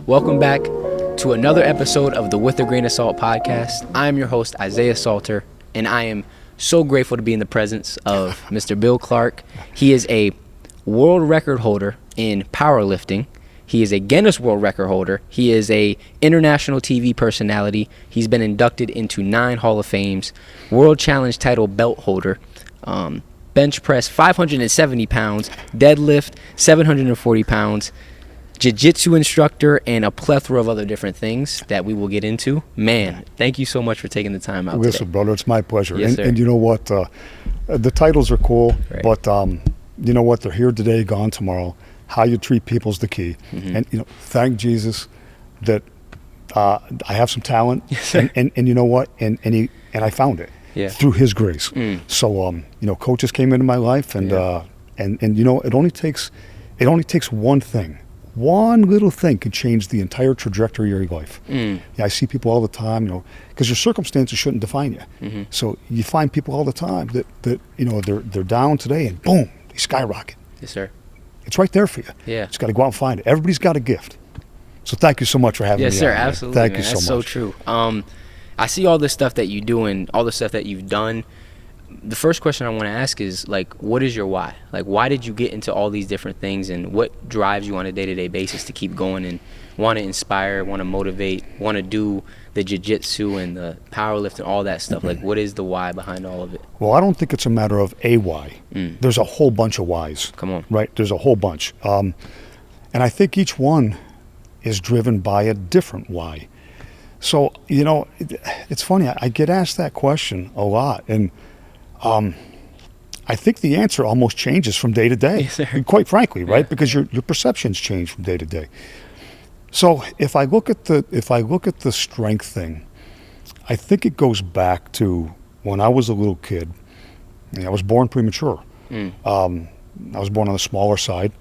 Welcome back to another episode of the With a Grain of Salt podcast. I am your host, Isaiah Salter, and I am so grateful to be in the presence of Mr. Bill Clark. He is a world record holder in powerlifting. He is a Guinness World Record holder. He is a international TV personality. He's been inducted into 9 Hall of Fames, World Challenge title belt holder, bench press 570 pounds, deadlift 740 pounds, jiu-jitsu instructor, and a plethora of other different things that we will get into. Man, thank you so much for taking the time out Listen, today. brother, it's my pleasure. Yes, sir. And you know what? The titles are cool, Right. but you know what? They're here today, gone tomorrow. How you treat people's the key. Mm-hmm. And, you know, thank Jesus that I have some talent. Yes, sir. And you know what? And I found it through His grace. So, you know, coaches came into my life, and and you know, it only takes one thing. One little thing can change the entire trajectory of your life. Yeah, I see people all the time, you know, because your circumstances shouldn't define you. Mm-hmm. So you find people all the time that you know, they're down today and boom, they skyrocket. Yes, sir. It's right there for you. Yeah. Just got to go out and find it. Everybody's got a gift. So thank you so much for having me. Yes, sir. on, man. Absolutely. Thank man. you so That's much. so true. I see all this stuff that you do and all the stuff that you've done. The first question I want to ask is, like, what is your why? Like, why did you get into all these different things, and what drives you on a day-to-day basis to keep going and want to inspire, want to motivate, want to do the jiu-jitsu and the powerlifting and all that stuff? Like, what is the why behind all of it? Well, I don't think it's a matter of a why. There's a whole bunch of whys. Come on. Right? There's a whole bunch. And I think each one is driven by a different why. So, you know, it's funny. I get asked that question a lot. And I think the answer almost changes from day to day. Yes, sir. Quite frankly, right? Yeah. Because your perceptions change from day to day. So if I look at the strength thing, I think it goes back to when I was a little kid. I was born premature. I was born on the smaller side,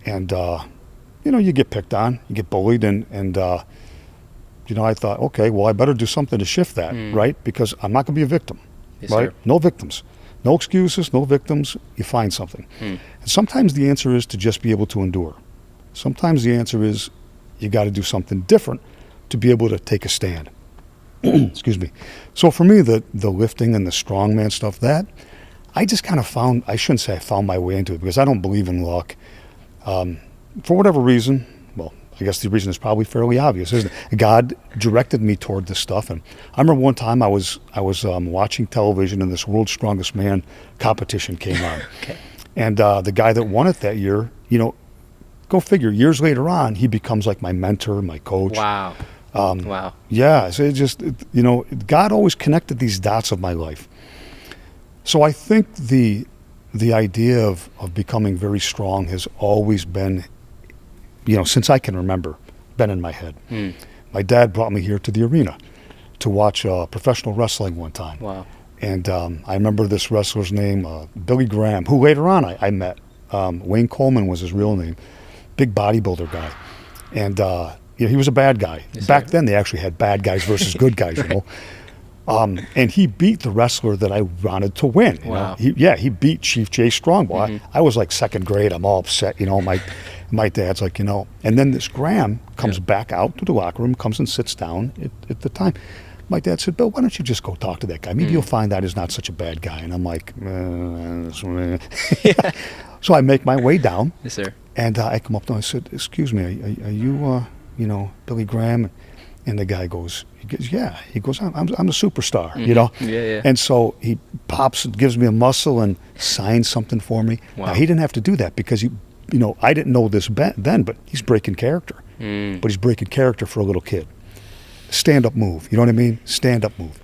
and you know, you get picked on, you get bullied, and you know, I thought, okay, well, I better do something to shift that, right? Because I'm not going to be a victim, Yes, right? sir. No victims, no excuses, no victims. You find something, and sometimes the answer is to just be able to endure. Sometimes the answer is you got to do something different to be able to take a stand. Excuse me. So for me, the lifting and the strongman stuff, that I just kind of found, I shouldn't say I found my way into it, because I don't believe in luck. For whatever reason, well, I guess the reason is probably fairly obvious, isn't it? God directed me toward this stuff. And I remember one time I was watching television, and this World's Strongest Man competition came on. Okay. And the guy that won it that year, you know, go figure, years later on, he becomes like my mentor, my coach. Wow. Wow. Yeah, so you know, God always connected these dots of my life. So I think the idea of becoming very strong has always been, you know, since I can remember, been in my head. My dad brought me here to the arena to watch professional wrestling one time. Wow. And I remember this wrestler's name, Billy Graham, who later on I met. Wayne Coleman was his real name. Big bodybuilder guy. And you know, he was a bad guy. Yes, Back sir. then they actually had bad guys versus good guys, you know. And he beat the wrestler that I wanted to win. You Wow. know? He beat Chief Jay Strongbow. I was like second grade. I'm all upset, you know. My dad's like, you know. And then this Graham comes back out to the locker room, comes and sits down at the time. My dad said, Bill, why don't you just go talk to that guy? Maybe you'll find out he's not such a bad guy. And I'm like, So I make my way down. Yes, sir. And I come up to him, I said, excuse me, are you, you know, Billy Graham? And the guy goes, yeah. He goes, I'm the superstar, you know? Yeah. And so he pops and gives me a muscle and signs something for me. Wow. Now, he didn't have to do that because, you know, I didn't know this then, but he's breaking character. But he's breaking character for a little kid. Stand-up move, you know what I mean? Stand-up move.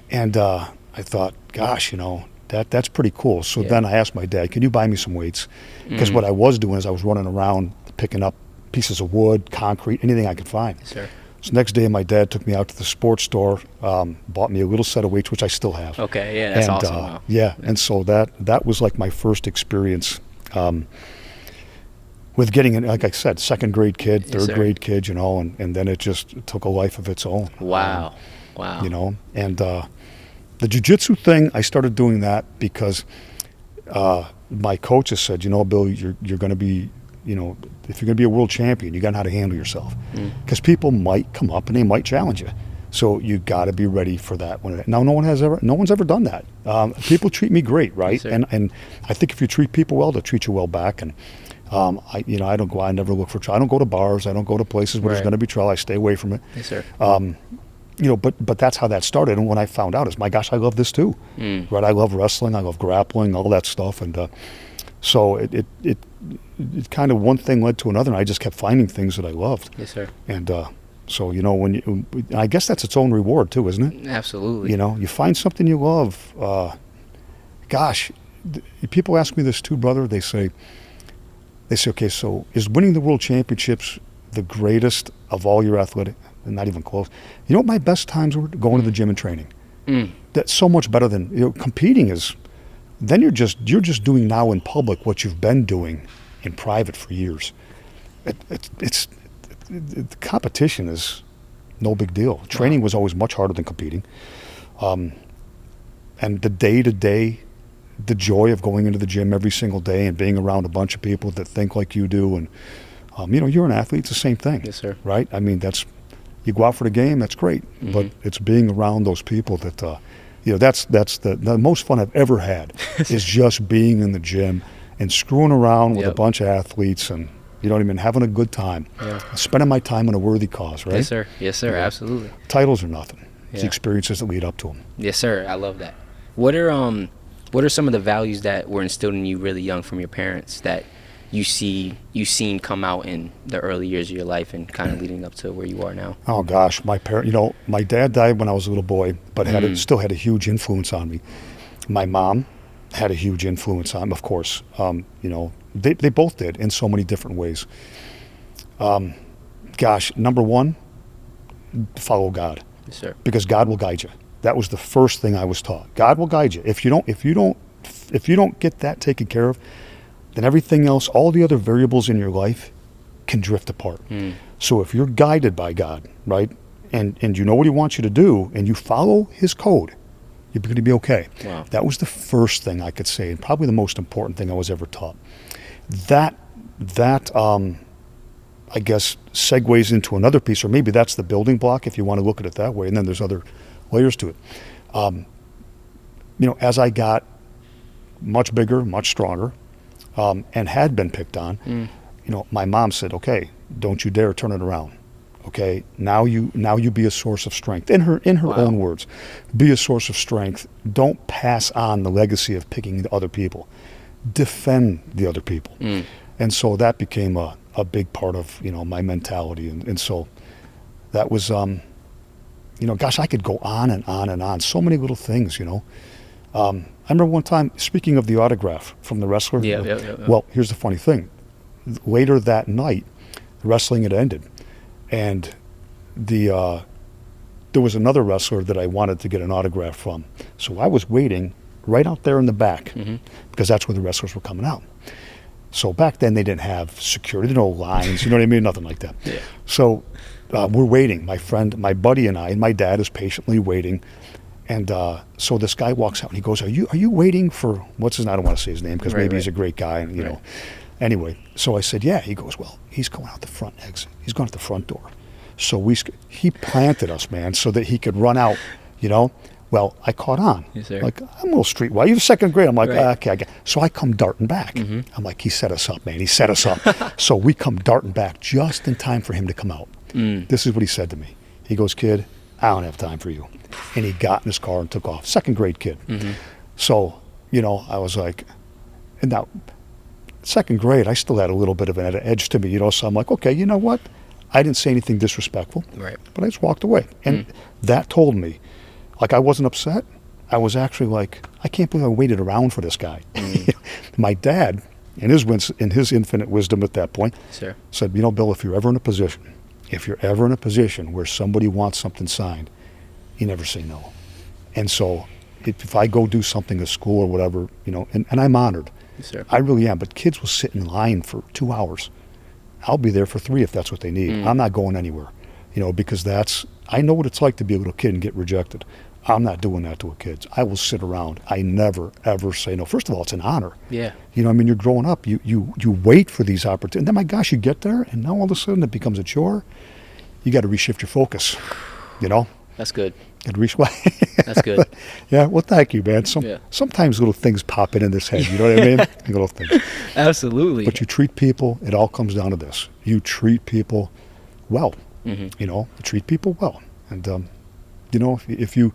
And I thought, gosh, you know, that's pretty cool. So then I asked my dad, can you buy me some weights? Because what I was doing is I was running around picking up pieces of wood, concrete, anything I could find. Yes, sir. So next day my dad took me out to the sports store, bought me a little set of weights, which I still have. Okay, yeah, that's and, awesome. Wow. Yeah, and so that was like my first experience with getting in, like I said, second grade kid, Yes, third sir. grade kid, you know, and then it just took a life of its own. Wow. Wow. You know, and the jiu-jitsu thing, I started doing that because my coaches said, you know, Bill, you're going to be, you know, if you're going to be a world champion, you got to know how to handle yourself, because people might come up and they might challenge you. So you got to be ready for that. Now, no one's ever done that. People treat me great, right? Yes, and I think if you treat people well, they'll treat you well back. And I don't go. I never look for trouble. I don't go to bars. I don't go to places where there's going to be trouble. I stay away from it. Yes, sir. But that's how that started. And when I found out, is my gosh, I love this too, right? I love wrestling. I love grappling, all that stuff. And so it kind of one thing led to another. And I just kept finding things that I loved. Yes, sir. And so I guess that's its own reward too, isn't it? Absolutely. You find something you love. People ask me this too, brother. They say, okay, so is winning the world championships the greatest of all your athletic? Not even close. You know what my best times were? Going to the gym and training. That's so much better than competing is. Then you're just doing now in public what you've been doing in private for years. The competition is no big deal. Training was always much harder than competing. And the day-to-day, the joy of going into the gym every single day and being around a bunch of people that think like you do, and you're an athlete. It's the same thing. Yes, sir. Right? I mean, you go out for the game. That's great, but it's being around those people that that's the most fun I've ever had is just being in the gym and screwing around with a bunch of athletes and. You know what I mean? Having a good time. Yeah. Spending my time on a worthy cause, right? Yes, sir. Yes, sir. Yeah. Absolutely. Titles are nothing. It's the experiences that lead up to them. Yes, sir. I love that. What are some of the values that were instilled in you really young from your parents that you've seen come out in the early years of your life and kind of leading up to where you are now? Oh, gosh. My dad died when I was a little boy, but still had a huge influence on me. My mom had a huge influence on him, of course. They both did in so many different ways. Number one, follow God. Yes, sir. Because God will guide you. That was the first thing I was taught. God will guide you. If you don't get that taken care of, then everything else, all the other variables in your life can drift apart. So if you're guided by God, right, and you know what he wants you to do, and you follow his code, you're going to be okay. Wow. That was the first thing I could say, and probably the most important thing I was ever taught. That I guess segues into another piece, or maybe that's the building block if you want to look at it that way, and then there's other layers to it. As I got much bigger, much stronger, and had been picked on, my mom said, "Okay, don't you dare turn it around. Okay, now you be a source of strength." In her own words, be a source of strength. Don't pass on the legacy of picking the other people. Defend the other people. And so that became a big part of my mentality, and so that was I could go on and on and on. So many little things. I remember one time, speaking of the autograph from the wrestler. Yeah. Well, here's the funny thing. Later that night, the wrestling had ended. And there was another wrestler that I wanted to get an autograph from. So I was waiting right out there in the back because that's where the wrestlers were coming out. So back then they didn't have security, no lines, you know what I mean? Nothing like that. Yeah. So we're waiting. My buddy and I, and my dad is patiently waiting. And so this guy walks out and he goes, Are you waiting for, what's his name? I don't want to say his name because maybe he's a great guy. And, know. Anyway, so I said, yeah. He goes, well, he's going out the front exit. He's going out the front door. So he planted us, man, so that he could run out, Well, I caught on. Yes, sir. Like, I'm a little streetwise. You're second grade. I'm like, okay. So I come darting back. I'm like, he set us up, man. He set us up. So we come darting back just in time for him to come out. This is what he said to me. He goes, kid, I don't have time for you. And he got in his car and took off. Second grade kid. So, I was like, and now, second grade, I still had a little bit of an edge to me, so I'm like, okay, you know what? I didn't say anything disrespectful, but I just walked away. And that told me, like, I wasn't upset. I was actually like, I can't believe I waited around for this guy. My dad, in his infinite wisdom at that point, said, Bill, if you're ever in a position where somebody wants something signed, you never say no. And so if I go do something at school or whatever, and I'm honored. Yes, sir. I really am. But kids will sit in line for 2 hours. I'll be there for 3 if that's what they need. I'm not going anywhere, because I know what it's like to be a little kid and get rejected. I'm not doing that to a kid. I will sit around. I never, ever say no. First of all, it's an honor. Yeah. You know, I mean, you're growing up. You wait for these opportunities. And then, my gosh, you get there, and now all of a sudden it becomes a chore. You got to reshift your focus, you know? That's good. That's good. Yeah, well, thank you, man. Sometimes little things pop in this head, you know what I mean? Little things. Absolutely. But you treat people, it all comes down to this. You treat people well, you know? You treat people well. And, you know, if you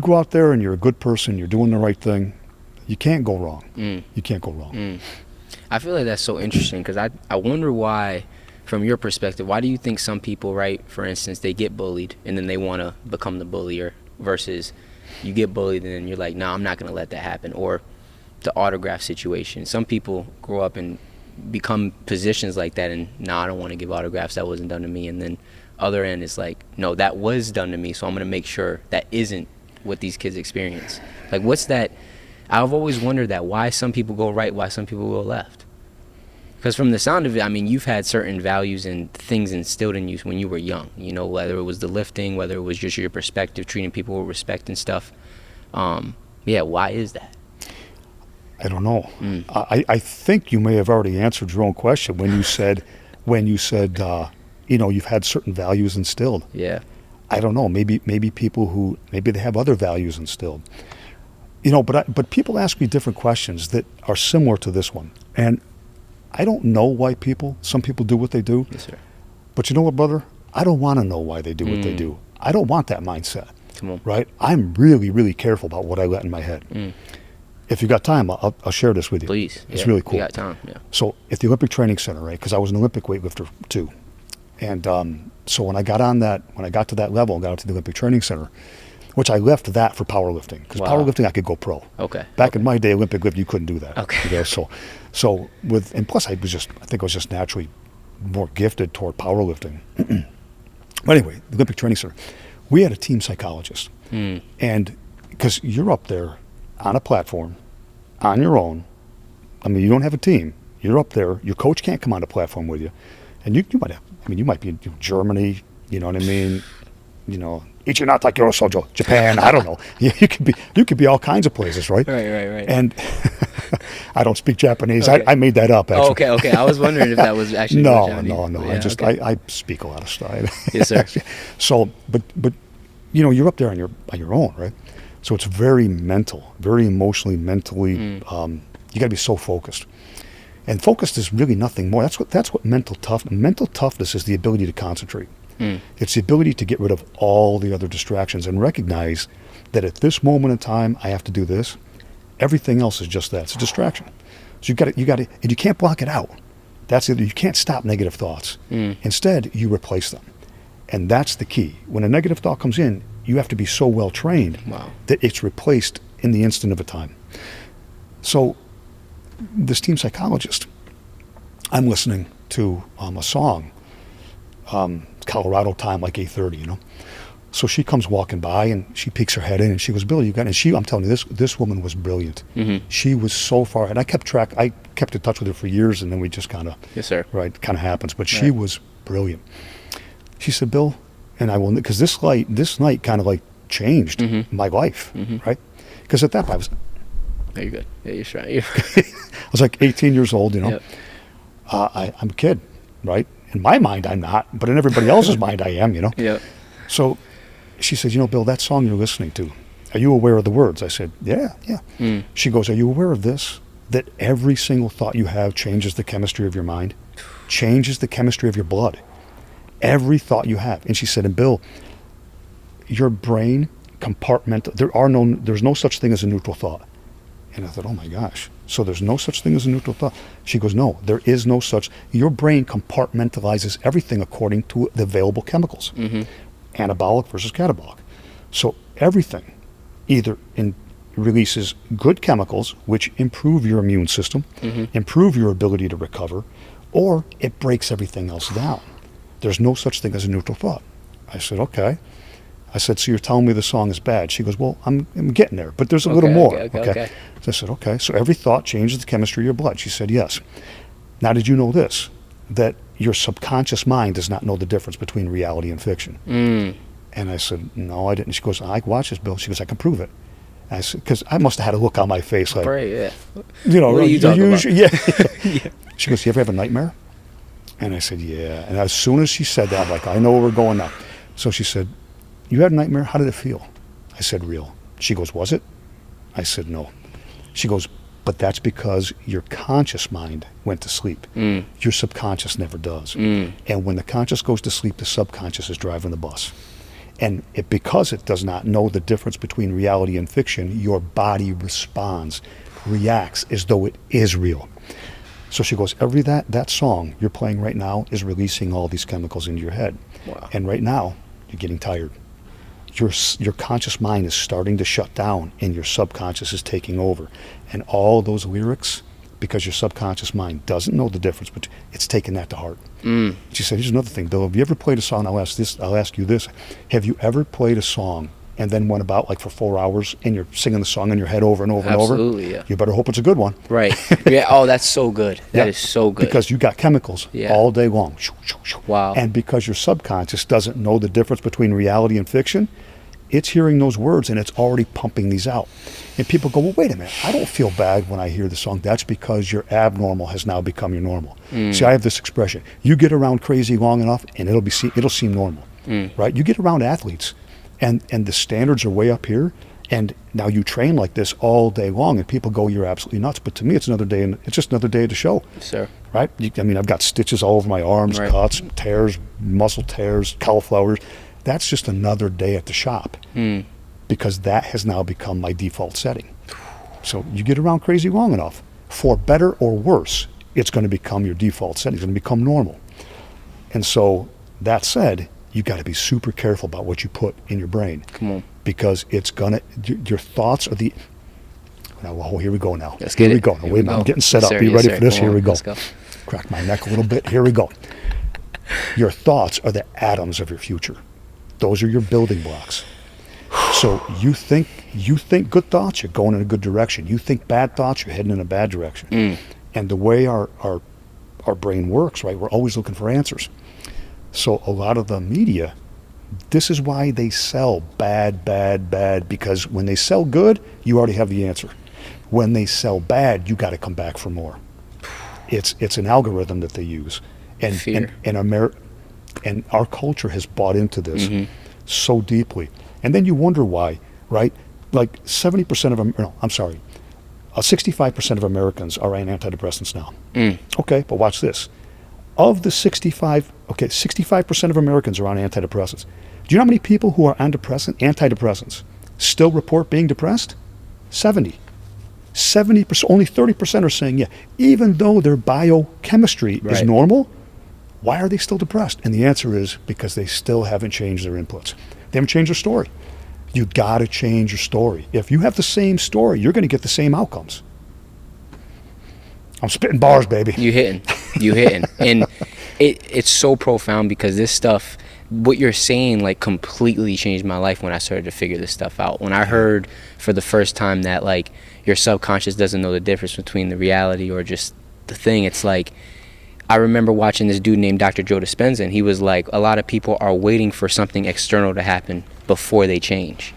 go out there and you're a good person, you're doing the right thing, you can't go wrong. You can't go wrong. I feel like that's so interesting because I wonder why, from your perspective, why do you think some people, right, for instance, they get bullied and then they want to become the bullier versus you get bullied and then you're like, no, I'm not going to let that happen? Or the autograph situation. Some people grow up and become positions like that and, no, I don't want to give autographs. That wasn't done to me. And then other end is like, no, that was done to me, so I'm going to make sure that isn't what these kids experience. Like, what's that? I've always wondered that, why some people go right, why some people go left. Because from the sound of it, I mean, you've had certain values and things instilled in you when you were young, you know, whether it was the lifting, whether it was just your perspective, treating people with respect and stuff. Yeah, why is that? I don't know. I think you may have already answered your own question when you said, you know, you've had certain values instilled. Yeah. I don't know. Maybe people who, maybe they have other values instilled. You know, but people ask me different questions that are similar to this one. And I don't know why some people do what they do. Yes, sir. But you know what, brother? I don't want to know why they do what they do. I don't want that mindset. Come on. Right? I'm really, really careful about what I let in my head. If you got time, I'll share this with you. Please. It's really cool. You got time, yeah. So at the Olympic Training Center, right, because I was an Olympic weightlifter too. And so when I got to that level, got up to the Olympic Training Center, which I left that for powerlifting, because powerlifting I could go pro. Okay. Back in my day, Olympic lifting, you couldn't do that. Okay. You know, so and plus I think I was just naturally more gifted toward powerlifting. But anyway, the Olympic Training Center, we had a team psychologist. And because you're up there on a platform, on your own, I mean, you don't have a team. You're up there. Your coach can't come on the platform with you. And you might have, I mean, you might be in Germany, you know what I mean? You know, Ichinata Kyosojo, Japan, I don't know. You could be all kinds of places, right? Right. And I don't speak Japanese. Okay. I made that up, actually. Oh, okay. I was wondering if that was actually No. Yeah, I speak a lot of stuff. Yes, sir. So, but you know, you're up there on your own, right? So it's very mental, very emotionally, mentally. You got to be so focused. And focused is really nothing more. That's what mental toughness is, the ability to concentrate. It's the ability to get rid of all the other distractions and recognize that at this moment in time, I have to do this. Everything else is just that. It's a distraction. So you got to, and you can't block it out. That's it. You can't stop negative thoughts. Instead, you replace them. And that's the key. When a negative thought comes in, you have to be so well trained that it's replaced in the instant of a time. So this team psychologist, I'm listening to a song, Colorado time, like 8:30, you know. So she comes walking by and she peeks her head in and she goes, "Billy, you got?" And I'm telling you, this woman was brilliant. She was so far ahead. I kept in touch with her for years, and then we just kind of, yes, sir, right, kind of happens. But she was brilliant. She said, "Bill," and I will, because this night kind of like changed my life, right? Because at that point I was. No, you're good. Yeah, you're right. I was like 18 years old, you know. Yep. I'm a kid, right? In my mind, I'm not, but in everybody else's mind, I am, you know. Yeah. So she said, "You know, Bill, that song you're listening to, are you aware of the words?" I said, yeah. She goes, "Are you aware of this? That every single thought you have changes the chemistry of your mind, changes the chemistry of your blood. Every thought you have." And she said, "And Bill, your brain there's no such thing as a neutral thought." And I thought, oh my gosh, so there's no such thing as a neutral thought? She goes, "No, there is no such. Your brain compartmentalizes everything according to the available chemicals, anabolic versus catabolic. So everything either releases good chemicals, which improve your immune system, improve your ability to recover, or it breaks everything else down. There's no such thing as a neutral thought." I said, "Okay." I said, "So you're telling me the song is bad?" She goes, "Well, I'm getting there, but there's a little more." Okay. So I said, "Okay, so every thought changes the chemistry of your blood." She said, "Yes." Now, did you know this? That your subconscious mind does not know the difference between reality and fiction. And I said, no, I didn't. She goes, I watched this, Bill. She goes, I can prove it. I said, because I must have had a look on my face like, Right, yeah. you know, What are you talking about? Yeah. She goes, you ever have a nightmare? And I said, yeah. And as soon as she said that, I'm like, I know where we're going now. So she said, you had a nightmare? How did it feel? I said, real. She goes, was it? I said, no. She goes, but that's because your conscious mind went to sleep. Your subconscious never does. And when the conscious goes to sleep, the subconscious is driving the bus. And because it does not know the difference between reality and fiction, your body responds, reacts as though it is real. So she goes, that song you're playing right now is releasing all these chemicals into your head. Wow. And right now, you're getting tired. Your conscious mind is starting to shut down and your subconscious is taking over. And all those lyrics, because your subconscious mind doesn't know the difference, but it's taking that to heart. She said, here's another thing, Bill. Have you ever played a song? I'll ask you this. Have you ever played a song and then went about like for 4 hours and you're singing the song in your head over and over and over? Absolutely, yeah. You better hope it's a good one. Right. Yeah. Oh, that's so good. That is so good. Because you got chemicals all day long. Wow. And because your subconscious doesn't know the difference between reality and fiction, it's hearing those words and it's already pumping these out. And people go, well, wait a minute, I don't feel bad when I hear the song. That's because your abnormal has now become your normal. See, I have this expression. You get around crazy long enough and it'll seem normal, right? You get around athletes and the standards are way up here, and now you train like this all day long and people go, you're absolutely nuts. But to me, it's just another day at the show. Sir. Right? I mean, I've got stitches all over my arms, Right. cuts, tears, muscle tears, cauliflowers. That's just another day at the shop because that has now become my default setting. So you get around crazy long enough, for better or worse, it's going to become your default setting. It's going to become normal. And so that said, you got to be super careful about what you put in your brain. Come on. Because your thoughts are the... Now, here we go now. Let's get here it. we go. Here we go. I'm getting set Yes, up. sir. Be Yes, ready sir. for this. Come Here on. we go. Let's go. Crack my neck a little bit. Here we go. Your thoughts are the atoms of your future. Those are your building blocks. So you think good thoughts, you're going in a good direction. You think bad thoughts, you're heading in a bad direction. And the way our brain works, right, we're always looking for answers. So a lot of the media, this is why they sell bad, because when they sell good, you already have the answer. When they sell bad, you got to come back for more. It's an algorithm that they use. Fear. And our culture has bought into this so deeply. And then you wonder why, right? Like 65% of Americans are on antidepressants now. Okay, but watch this. Of the 65% of Americans are on antidepressants. Do you know how many people who are on antidepressants still report being depressed? 70%. Only 30% are saying, yeah, even though their biochemistry is normal, why are they still depressed? And the answer is because they still haven't changed their inputs. They haven't changed their story. You got to change your story. If you have the same story, you're going to get the same outcomes. I'm spitting bars, baby. You hitting. And it's so profound because this stuff, what you're saying, like completely changed my life when I started to figure this stuff out. When I heard for the first time that like your subconscious doesn't know the difference between the reality or just the thing, it's like, I remember watching this dude named Dr. Joe Dispenza, and he was like, a lot of people are waiting for something external to happen before they change,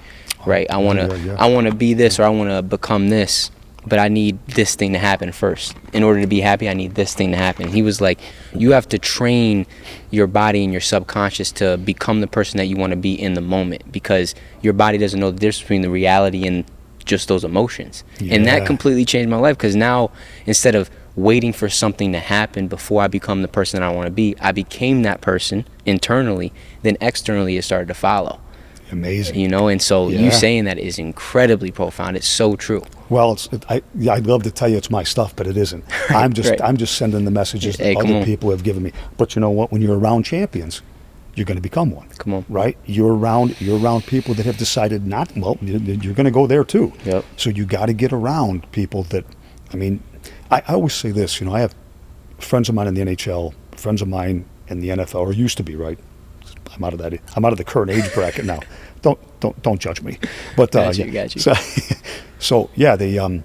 right? I want to be this or I want to become this, but I need this thing to happen first. In order to be happy, I need this thing to happen. He was like, you have to train your body and your subconscious to become the person that you want to be in the moment, because your body doesn't know the difference between the reality and just those emotions. And that completely changed my life, because now instead of waiting for something to happen before I become the person that I want to be, I became that person internally, then externally it started to follow. Amazing. You know, and so you saying that is incredibly profound. It's so true. Well, I'd love to tell you it's my stuff, but it isn't. I'm just sending the messages that other people have given me. But you know what? When you're around champions, you're going to become one. Come on. Right? You're around people that have decided not, well, you're going to go there too. Yep. So you got to get around people that, I mean, I always say this, you know, I have friends of mine in the NHL, friends of mine in the NFL, or used to be, right? I'm out of the current age bracket now. Don't judge me. But got you. So yeah, they you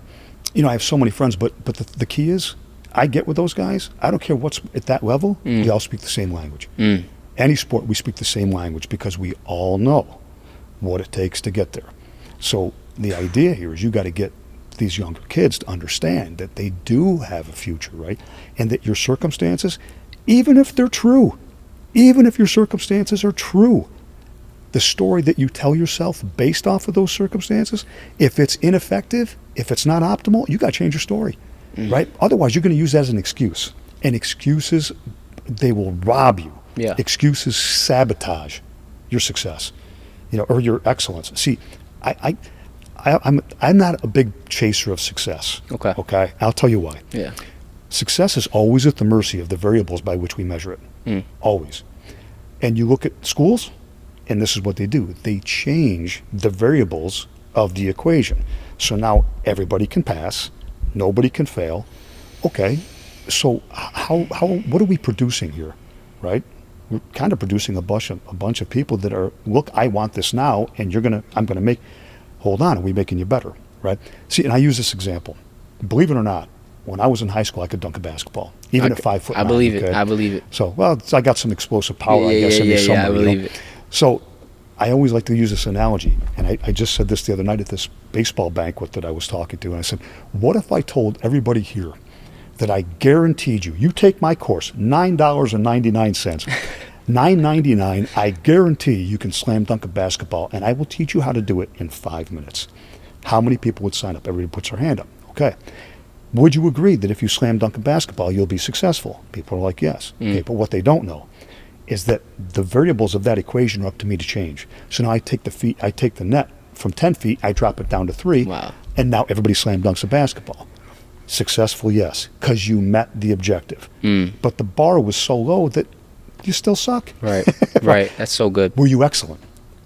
know, I have so many friends, but the key is I get with those guys, I don't care what's at that level, they all speak the same language. Any sport, we speak the same language because we all know what it takes to get there. So the idea here is you got to get these younger kids to understand that they do have a future, right? And that your circumstances, even if they're true, even if your circumstances are true, the story that you tell yourself based off of those circumstances, if it's ineffective, if it's not optimal, you got to change your story, right? Otherwise, you're going to use that as an excuse. And excuses, they will rob you. Yeah. Excuses sabotage your success, or your excellence. See, I'm not a big chaser of success. Okay. I'll tell you why. Yeah. Success is always at the mercy of the variables by which we measure it. Always. And you look at schools, and this is what they do. They change the variables of the equation. So now everybody can pass, nobody can fail. Okay. So what are we producing here, right? We're kind of producing a bunch of people that are, look, I want this now, and I'm gonna make. Hold on, are we making you better, right? See, and I use this example. Believe it or not, when I was in high school, I could dunk a basketball, even at 5 foot. I believe it. I believe it. So, well, I got some explosive power, I guess, in me somewhere. I believe it. So, I always like to use this analogy, and I just said this the other night at this baseball banquet that I was talking to, and I said, what if I told everybody here that I guaranteed you take my course, $9.99, $9.99, I guarantee you can slam dunk a basketball, and I will teach you how to do it in 5 minutes. How many people would sign up? Everybody puts their hand up. Okay. Would you agree that if you slam dunk a basketball, you'll be successful? People are like, yes. Okay, but what they don't know is that the variables of that equation are up to me to change. So now I take the net from 10 feet, I drop it down to 3, and now everybody slam dunks a basketball. Successful, yes, because you met the objective. But the bar was so low that you still suck. Right, right. That's so good. Were you excellent?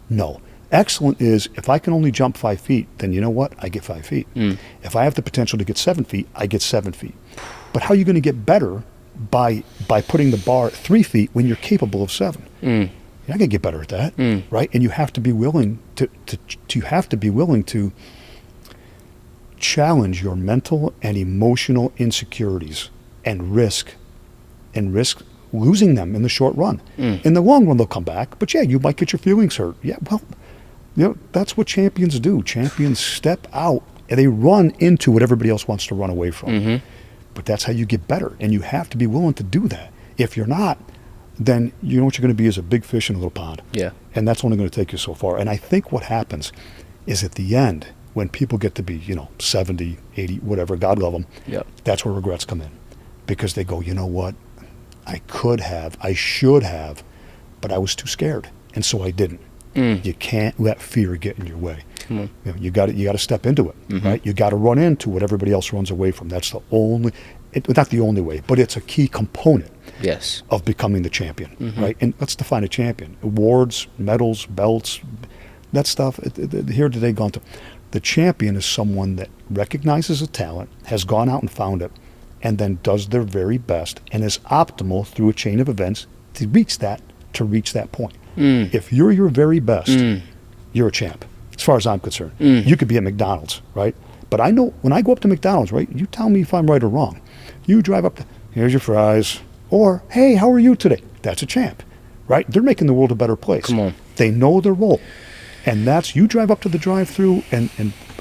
No. Excellent is, if I can only jump 5 feet, then you know what? I get 5 feet. If I have the potential to get 7 feet, I get 7 feet. But how are you going to get better by putting the bar at 3 feet when you're capable of 7? You're not going to get better at that, right? And you have to be willing to challenge your mental and emotional insecurities and risk losing them in the short run. In the long run, they'll come back. But yeah, you might get your feelings hurt. Yeah, well, that's what champions do. Champions step out and they run into what everybody else wants to run away from. But that's how you get better. And you have to be willing to do that. If you're not, then you know what you're going to be is a big fish in a little pond. Yeah. And that's only going to take you so far. And I think what happens is at the end, when people get to be, 70, 80, whatever, God love them, that's where regrets come in. Because they go, you know what? I should have, but I was too scared, and so I didn't. You can't let fear get in your way. You got to step into it, right? You got to run into what everybody else runs away from. That's the only, not the only way, but it's a key component. Yes. Of becoming the champion, right? And let's define a champion: awards, medals, belts, that stuff. Here today, gone to. The champion is someone that recognizes a talent, has gone out and found it, and then does their very best and is optimal through a chain of events to reach that point. If you're your very best, you're a champ, as far as I'm concerned. You could be at McDonald's, right? But I know when I go up to McDonald's, right, you tell me if I'm right or wrong. You drive up, here's your fries, or, hey, how are you today? That's a champ, right? They're making the world a better place. Come on. They know their role. And that's, you drive up to the drive-thru and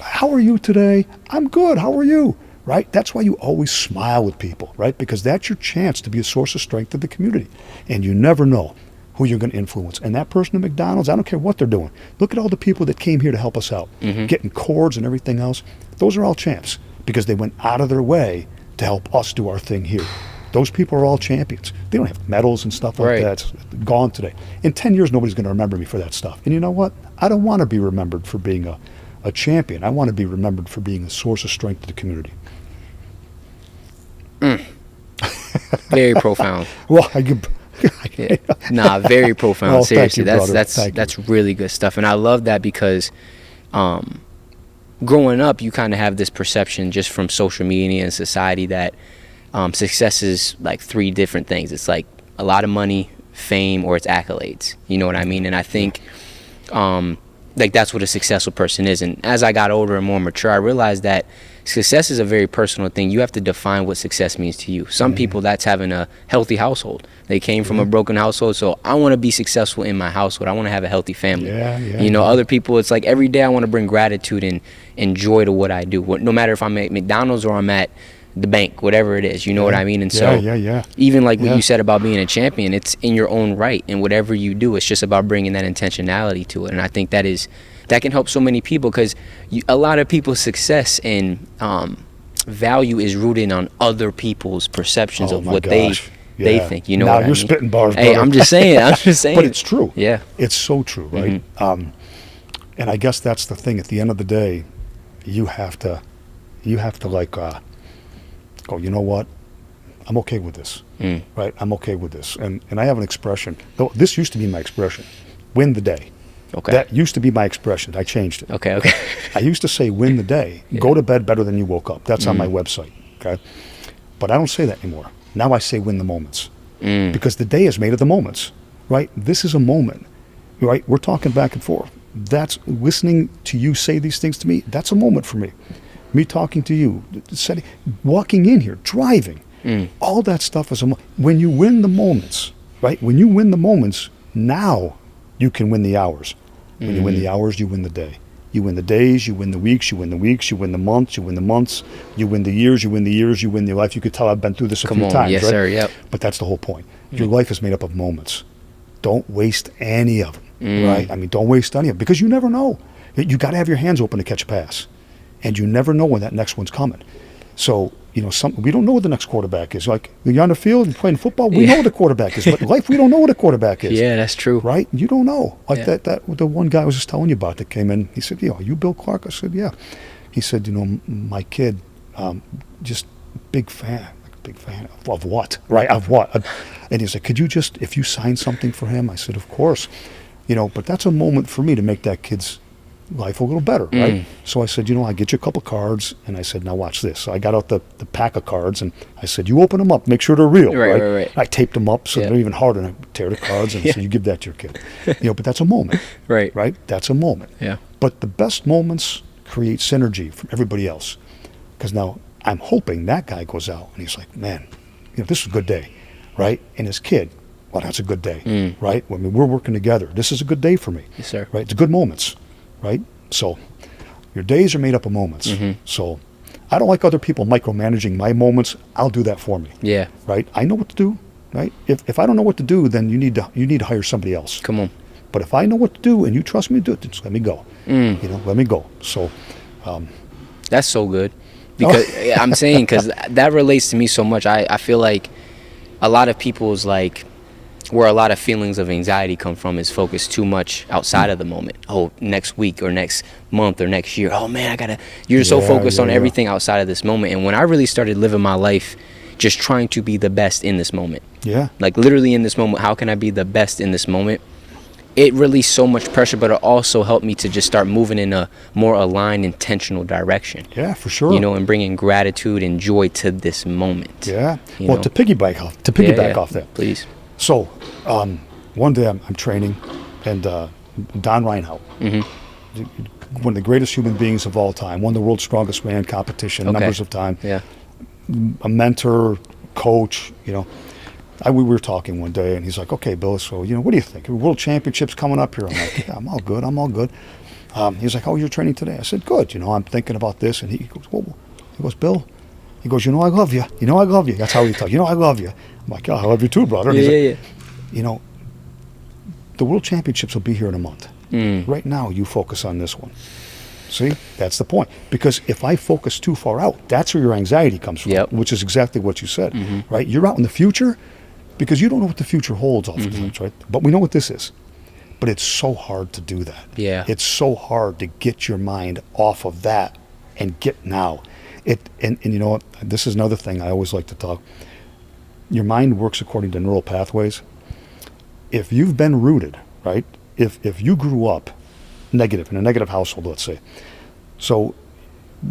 how are you today? I'm good, how are you? Right? That's why you always smile with people, right? Because that's your chance to be a source of strength to the community. And you never know who you're going to influence. And that person at McDonald's, I don't care what they're doing. Look at all the people that came here to help us out, getting cords and everything else. Those are all champs because they went out of their way to help us do our thing here. Those people are all champions. They don't have medals and stuff like that. It's gone today. In 10 years, nobody's going to remember me for that stuff. And you know what? I don't want to be remembered for being a champion. I want to be remembered for being a source of strength to the community. Very profound. Well, very profound. Well, seriously, thank you, that's really good stuff, and I love that because, growing up, you kind of have this perception just from social media and society that success is like 3 different things. It's like a lot of money, fame, or it's accolades. You know what I mean? And I think like that's what a successful person is. And as I got older and more mature, I realized that success is a very personal thing. You have to define what success means to you. Some people, that's having a healthy household. They came from a broken household, so I want to be successful in my household. I want to have a healthy family. Other people, it's like every day I want to bring gratitude and joy to what I do. No matter if I'm at McDonald's or I'm at the bank, whatever it is, you know what I mean? And so even like what you said about being a champion, it's in your own right. And whatever you do, it's just about bringing that intentionality to it. And I think that can help so many people, because a lot of people's success and value is rooted on other people's perceptions of what they think. You know, now you're spitting bars, Hey, brother. I'm just saying. But it's true. Yeah. It's so true, right? And I guess that's the thing. At the end of the day, you have to like go, you know what? I'm okay with this, right? I'm okay with this. And I have an expression. Though this used to be my expression, win the day. Okay. That used to be my expression. I changed it. Okay. I used to say win the day. Go to bed better than you woke up. That's on my website, okay? But I don't say that anymore. Now I say win the moments. Because the day is made of the moments, right? This is a moment, right? We're talking back and forth. That's listening to you say these things to me. That's a moment for me. Me talking to you, walking in here, driving, all that stuff is when you win the moments, right? When you win the moments, now you can win the hours. When you win the hours, you win the day. You win the days, you win the weeks, you win the weeks, you win the months, you win the months, you win the years, you win the years, you win the life. You could tell I've been through this a few times, yes, right? sir, yep. But that's the whole point. Your life is made up of moments. Don't waste any of them, right? I mean, don't waste any of them, because you never know. You got to have your hands open to catch a pass. And you never know when that next one's coming. So, we don't know what the next quarterback is. Like, you're on the field and playing football, we know what the quarterback is. But life, we don't know what a quarterback is. Yeah, that's true. Right? You don't know. Like that the one guy I was just telling you about that came in, he said, are you Bill Clark? I said, yeah. He said, my kid, just big fan of what? Right, of what? And he said, could you just, if you sign something for him? I said, of course. But that's a moment for me to make that kid's life a little better, right? So I said, I get you a couple cards, and I said, now watch this. So I got out the pack of cards, and I said, you open them up, make sure they're real, right? I taped them up so they're even harder, and I tear the cards, and I said, you give that to your kid. But that's a moment, right? That's a moment. Yeah. But the best moments create synergy from everybody else, because now I'm hoping that guy goes out, and he's like, man, this is a good day, right? And his kid, well, that's a good day, right? I mean, we're working together. This is a good day for me, yes, sir. Right? It's good moments. Right? So your days are made up of moments. So I don't like other people micromanaging my moments. I'll do that for me. Yeah. Right? I know what to do. Right? If I don't know what to do, then you need to hire somebody else. Come on. But if I know what to do and you trust me to do it, then just let me go. Let me go. So that's so good. Because I'm saying, because that relates to me so much. I feel like a lot of people's where a lot of feelings of anxiety come from is focused too much outside of the moment. Oh, next week or next month or next year. Oh man, you're so focused on everything outside of this moment. And when I really started living my life just trying to be the best in this moment. Yeah. Like literally in this moment, how can I be the best in this moment? It released so much pressure, but it also helped me to just start moving in a more aligned, intentional direction. Yeah, for sure. And bringing gratitude and joy to this moment. Yeah. Well, to piggyback off that. Please. So, one day I'm training, and Don Reinhout, one of the greatest human beings of all time, won the world's strongest man competition numbers of time, a mentor, coach, we were talking one day, and he's like, okay, Bill, so, what do you think? World Championships coming up here. I'm like, yeah, I'm all good. He's like, oh, you're training today? I said, good, I'm thinking about this. And he goes, whoa. He goes, Bill, I love you. I love you. That's how he talks. I love you. I'm like, I love you too, brother. Yeah. The World Championships will be here in a month. Right now, you focus on this one. See, that's the point. Because if I focus too far out, that's where your anxiety comes from, which is exactly what you said, right? You're out in the future because you don't know what the future holds oftentimes, right? But we know what this is. But it's so hard to do that. Yeah. It's so hard to get your mind off of that and get now. And you know what? This is another thing I always like to talk. Your mind works according to neural pathways. If you've been rooted, right? If you grew up negative, in a negative household, let's say. So,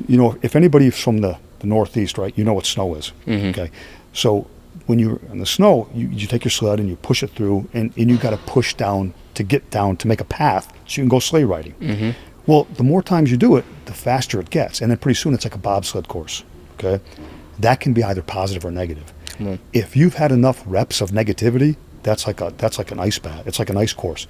if anybody's from the Northeast, right, you know what snow is. Okay. So when you're in the snow, you take your sled and you push it through, and you got to push down to get down to make a path so you can go sleigh riding. Mm-hmm. Well, the more times you do it, the faster it gets, and then pretty soon it's like a bobsled course. Okay, that can be either positive or negative. Mm-hmm. If you've had enough reps of negativity, that's like an ice bath. It's like an ice course.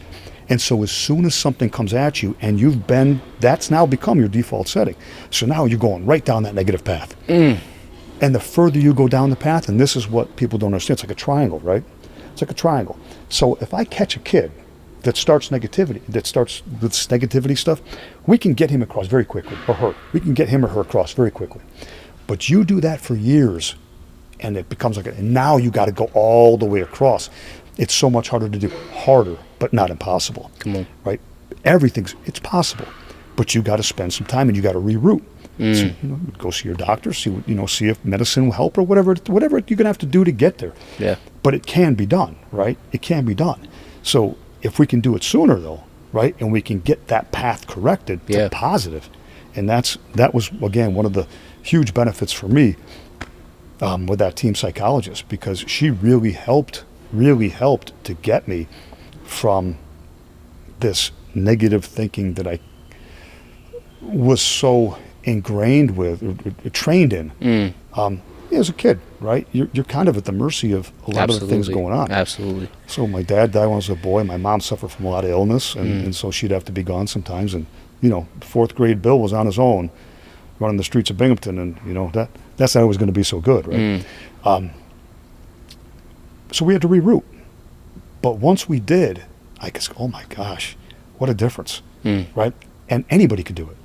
And so as soon as something comes at you and that's now become your default setting. So now you're going right down that negative path. And the further you go down the path, and this is what people don't understand, it's like a triangle, right? It's like a triangle. So if I catch a kid that starts with negativity stuff, we can get him across very quickly, or her. We can get him or her across very quickly. But you do that for years, and it becomes and now you got to go all the way across. It's so much harder to do. Harder, but not impossible. Come on. Right? It's possible. But you got to spend some time and you got to reroute. So, go see your doctor, see if medicine will help or whatever you're going to have to do to get there. Yeah. But it can be done, right? It can be done. So if we can do it sooner though, right? And we can get that path corrected to positive. And that was, again, one of the huge benefits for me with that team psychologist, because she really helped to get me from this negative thinking that I was so ingrained with or trained in as a kid, right? You're kind of at the mercy of a lot of the things going on. Absolutely. So my dad died when I was a boy. My mom suffered from a lot of illness, and so she'd have to be gone sometimes. And fourth grade Bill was on his own running the streets of Binghamton, and that's not always going to be so good, right? So we had to reroute. But once we did, I guess, oh my gosh, what a difference, right? And anybody could do it.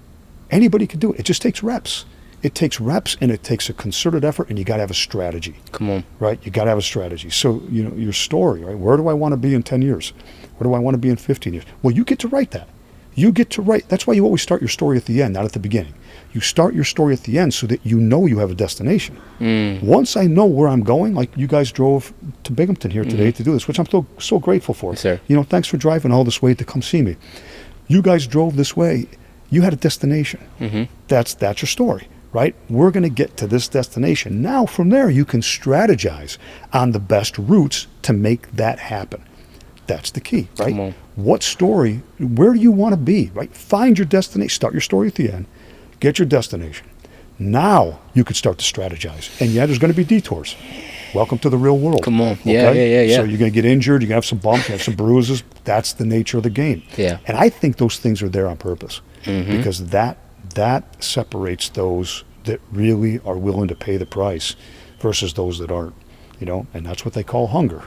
Anybody could do it. It just takes reps. It takes reps, and it takes a concerted effort, and you got to have a strategy. Come on. Right? You got to have a strategy. So, your story, right? Where do I want to be in 10 years? Where do I want to be in 15 years? Well, you get to write that. You get to write. That's why you always start your story at the end, not at the beginning. You start your story at the end so that you have a destination. Once I know where I'm going, like you guys drove to Binghamton here today to do this, which I'm so grateful for. Yes, sir. Thanks for driving all this way to come see me. You guys drove this way. You had a destination. That's your story, right? We're going to get to this destination. Now, from there, you can strategize on the best routes to make that happen. That's the key, right? Come on. What story, where do you want to be, right? Find your destination. Start your story at the end. Get your destination. Now, you could start to strategize. And there's going to be detours. Welcome to the real world. Come on. Okay? Yeah. So you're going to get injured. You're going to have some bumps. You have some bruises. That's the nature of the game. Yeah. And I think those things are there on purpose. Because that separates those that really are willing to pay the price versus those that aren't, and that's what they call hunger,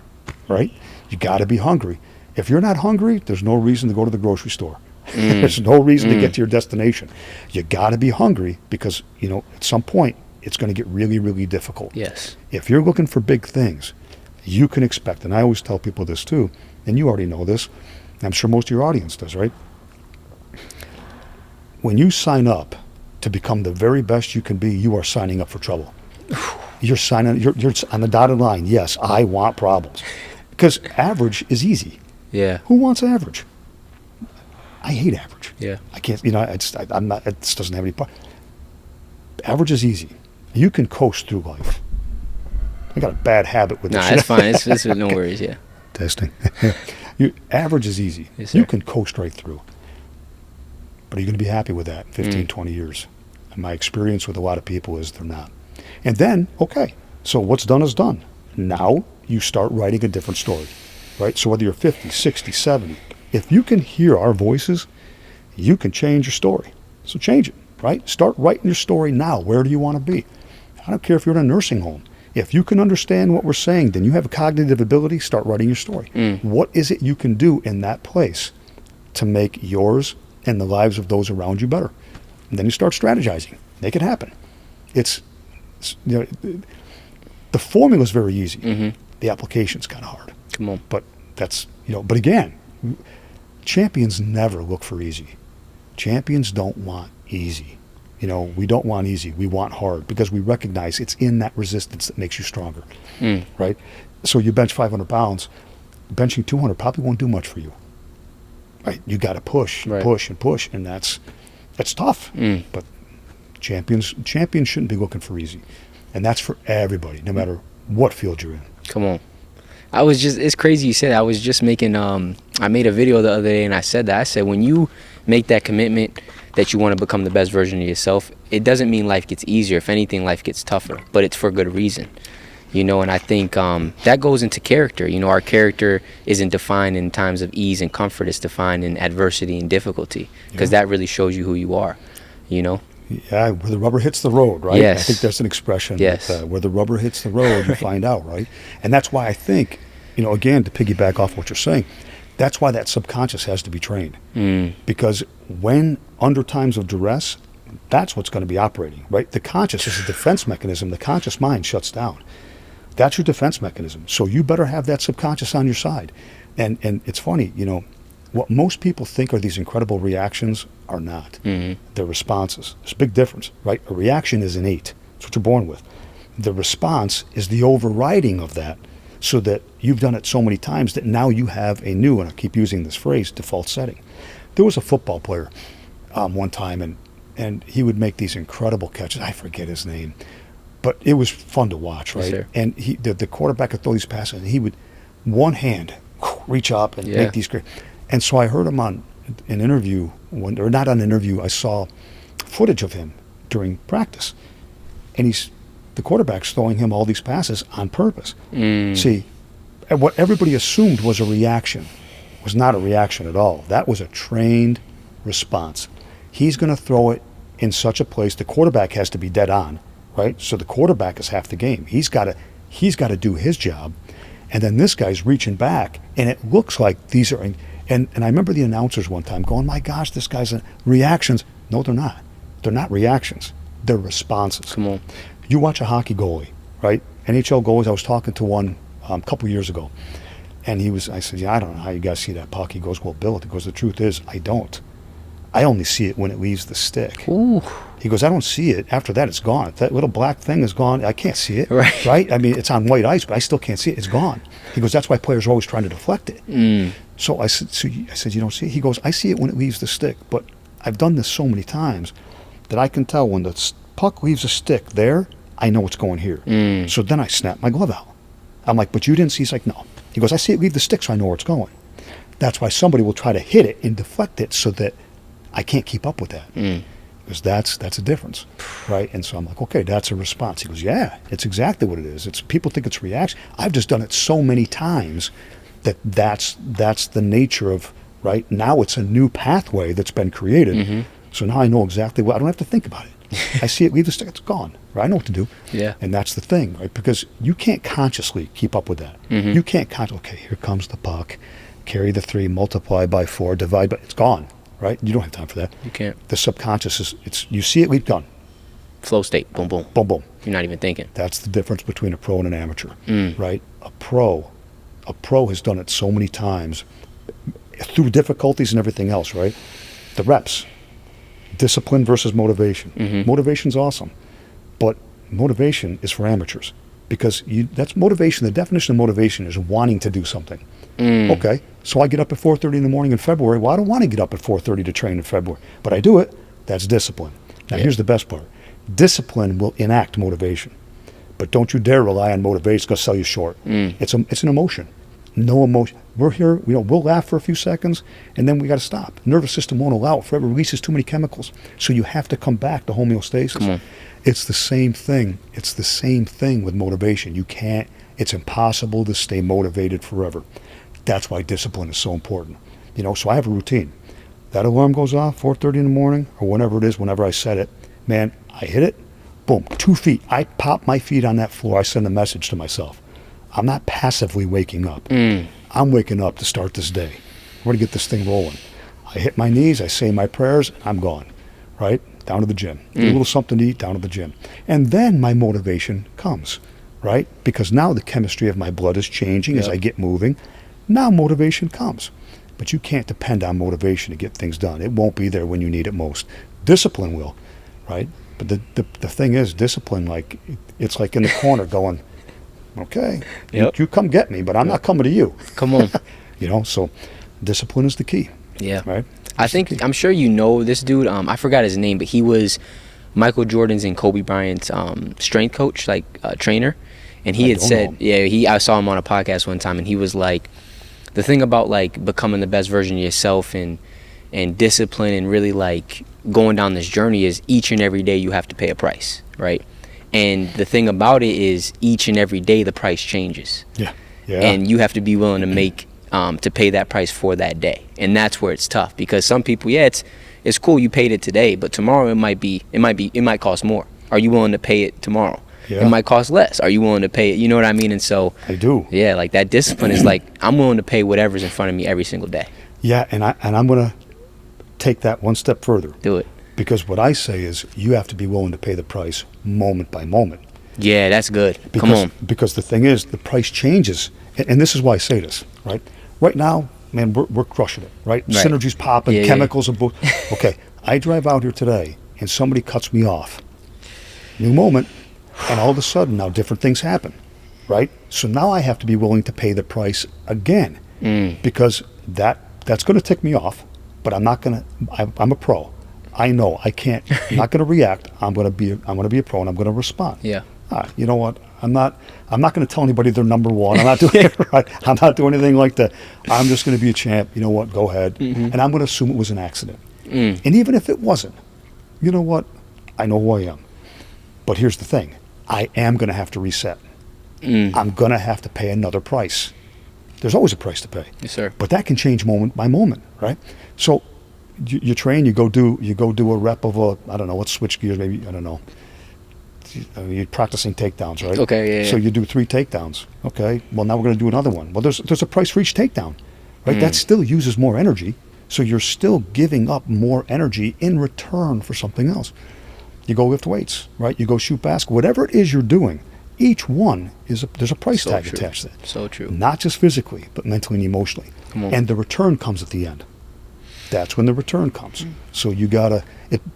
right? You got to be hungry. If you're not hungry, there's no reason to go to the grocery store. There's no reason to get to your destination. You got to be hungry because, at some point, it's going to get really, really difficult. Yes. If you're looking for big things, you can expect, and I always tell people this too, and you already know this, I'm sure most of your audience does, right? When you sign up to become the very best you can be, you are signing up for trouble. You're on the dotted line. Yes, I want problems. Because average is easy. Yeah. Who wants average? I hate average. Yeah. I can't, I'm not, it just doesn't have any part. Average is easy. You can coast through life. I got a bad habit with this. Nah, it's fine. It's no worries, yeah. Testing. Average is easy. Yes, sir. You can coast right through. But are you going to be happy with that in 15, 20 years? And my experience with a lot of people is they're not. And then, okay, so what's done is done. Now you start writing a different story, right? So whether you're 50, 60, 70, if you can hear our voices, you can change your story. So change it, right? Start writing your story now. Where do you want to be? I don't care if you're in a nursing home. If you can understand what we're saying, then you have a cognitive ability, start writing your story. What is it you can do in that place to make yours and the lives of those around you better? And then you start strategizing. Make it happen. It's the formula is very easy. The application's kind of hard. Come on. But that's, but again, champions never look for easy. Champions don't want easy. We don't want easy. We want hard because we recognize it's in that resistance that makes you stronger, right? So you bench 500 pounds, benching 200 probably won't do much for you, right? You got to push, right. push, and push, and that's tough. But champions shouldn't be looking for easy, and that's for everybody, no matter what field you're in. Come on. It's crazy you said that. I was just making, I made a video the other day and I said that. I said, when you make that commitment that you want to become the best version of yourself, it doesn't mean life gets easier. If anything, life gets tougher, but it's for good reason. And I think that goes into character. Our character isn't defined in times of ease and comfort. It's defined in adversity and difficulty, because that really shows you who you are, Yeah, where the rubber hits the road, right? Yes. I think there's an expression. Yes. That, where the rubber hits the road, you find out, right? And that's why I think, again, to piggyback off what you're saying, that's why that subconscious has to be trained. Because when under times of duress, that's what's going to be operating, right? The conscious is a defense mechanism. The conscious mind shuts down. That's your defense mechanism. So you better have that subconscious on your side. And it's funny, what most people think are these incredible reactions are not. They're responses. There's a big difference, right? A reaction is innate. It's what you're born with. The response is the overriding of that, so that you've done it so many times that now you have a new, and I keep using this phrase, default setting. There was a football player one time, and he would make these incredible catches. I forget his name. But it was fun to watch, right? Yes, and the quarterback would throw these passes, and he would one hand reach up and make these great. And so I heard him on an interview, or not on an interview, I saw footage of him during practice. And the quarterback's throwing him all these passes on purpose. See, what everybody assumed was a reaction was not a reaction at all. That was a trained response. He's going to throw it in such a place, the quarterback has to be dead on, right? So the quarterback is half the game. He's got to do his job, and then this guy's reaching back, and it looks like these are. And I remember the announcers one time going, "My gosh, this guy's reactions." No, they're not. They're not reactions. They're responses. Come on. You watch a hockey goalie, right? NHL goalies. I was talking to one a couple years ago, and I said, "Yeah, I don't know how you guys see that puck." He goes, "Well, Bill," he goes, "the truth is, I don't. I only see it when it leaves the stick." Ooh. He goes, "I don't see it. After that, it's gone. That little black thing is gone. I can't see it." Right. Right? I mean, it's on white ice, but I still can't see it. It's gone. He goes, "That's why players are always trying to deflect it." So I said, "You don't see it?" He goes, "I see it when it leaves the stick, but I've done this so many times that I can tell when the puck leaves a stick there, I know it's going here." So then I snap my glove out. I'm like, "But you didn't see?" He's like, "No." He goes, "I see it leave the stick, so I know where it's going." That's why somebody will try to hit it and deflect it so that I can't keep up with that. Because that's a difference, right? And so I'm like, okay, that's a response. He goes, "Yeah, it's exactly what it is. It's people think it's reaction. I've just done it so many times that's the nature of, right? Now it's a new pathway that's been created. So now I know exactly what, I don't have to think about it. I see it leave the stick, it's gone. Right? I know what to do." Yeah. And that's the thing, right? Because you can't consciously keep up with that. You can't okay, here comes the puck, carry the 3, multiply by 4, divide by, it's gone. Right? You don't have time for that. You can't. The subconscious you see it, we've gone. Flow state. Boom, boom. Boom, boom. You're not even thinking. That's the difference between a pro and an amateur, right? A pro has done it so many times through difficulties and everything else, right? The reps, discipline versus motivation. Motivation's awesome, but motivation is for amateurs, because that's motivation. The definition of motivation is wanting to do something. Okay, so I get up at 4:30 in the morning in February. Well, I don't want to get up at 4:30 to train in February, but I do it. That's discipline. Now, here's the best part. Discipline will enact motivation, but don't you dare rely on motivation. It's going to sell you short. It's an emotion. No emotion. We're here, we'll laugh for a few seconds, and then we got to stop. Nervous system won't allow it. Forever releases too many chemicals. So you have to come back to homeostasis. It's the same thing. It's the same thing with motivation. It's impossible to stay motivated forever. That's why discipline is so important. So I have a routine. That alarm goes off 4:30 in the morning, or whenever it is, whenever I set it, man, I hit it, boom, 2 feet. I pop my feet on that floor. I send a message to myself. I'm not passively waking up. I'm waking up to start this day. We're going to get this thing rolling. I hit my knees, I say my prayers, and I'm gone, right? Down to the gym. Get a little something to eat, down to the gym. And then my motivation comes, right? Because now the chemistry of my blood is changing as I get moving. Now motivation comes. But you can't depend on motivation to get things done. It won't be there when you need it most. Discipline will, right? But the thing is, discipline, it's like in the corner going, okay, you come get me, but I'm not coming to you. Come on. So discipline is the key. Yeah. Right? I'm sure you know this dude. I forgot his name, but he was Michael Jordan's and Kobe Bryant's strength coach, trainer. and he I had don't said, know. I saw him on a podcast one time, and he was like, the thing about like becoming the best version of yourself and discipline and really like going down this journey is each and every day you have to pay a price, right? And the thing about it is each and every day the price changes. Yeah. Yeah. And you have to be willing to make to pay that price for that day. And that's where it's tough, because some people, it's cool you paid it today, but tomorrow it might cost more. Are you willing to pay it tomorrow? Yeah. It might cost less. Are you willing to pay it? You know what I mean? And so I do. yeah, like that discipline is like, I'm willing to pay whatever's in front of me every single day. Yeah, and I'm going to take that one step further. Do it. Because what I say is you have to be willing to pay the price moment by moment. Yeah, that's good. Because, Come on. Because the thing is, the price changes. And this is why I say this, right? Right now, man, we're crushing it, right? Right. Synergy's popping, Yeah, chemicals are okay, I drive out here today and somebody cuts me off. New moment, and all of a sudden now different things happen, right? So now I have to be willing to pay the price again because that's going to tick me off, but I'm not going to, I'm a pro. I know I can't, I'm not going to react. I'm going to be a pro, and I'm going to respond. Yeah. You know what? I'm not going to tell anybody they're number one. I'm not doing it right. I'm not doing anything like that. I'm just going to be a champ. You know what? Go ahead. And I'm going to assume it was an accident. And even if it wasn't, you know what? I know who I am. But here's the thing. I am going to have to reset. I'm going to have to pay another price. There's always a price to pay. Yes, sir. But that can change moment by moment, right? So you train, you go do a rep of I don't know, let's switch gears maybe, I don't know. You're practicing takedowns, right? Okay, yeah. So you do 3 takedowns. Okay, well now we're going to do another one. Well, there's a price for each takedown, right? That still uses more energy, so you're still giving up more energy in return for something else. You go lift weights, right? You go shoot basketball. Whatever it is you're doing, each one there's a price tag attached to it. So true. Not just physically, but mentally and emotionally. Come on. And the return comes at the end. That's when the return comes. So you gotta.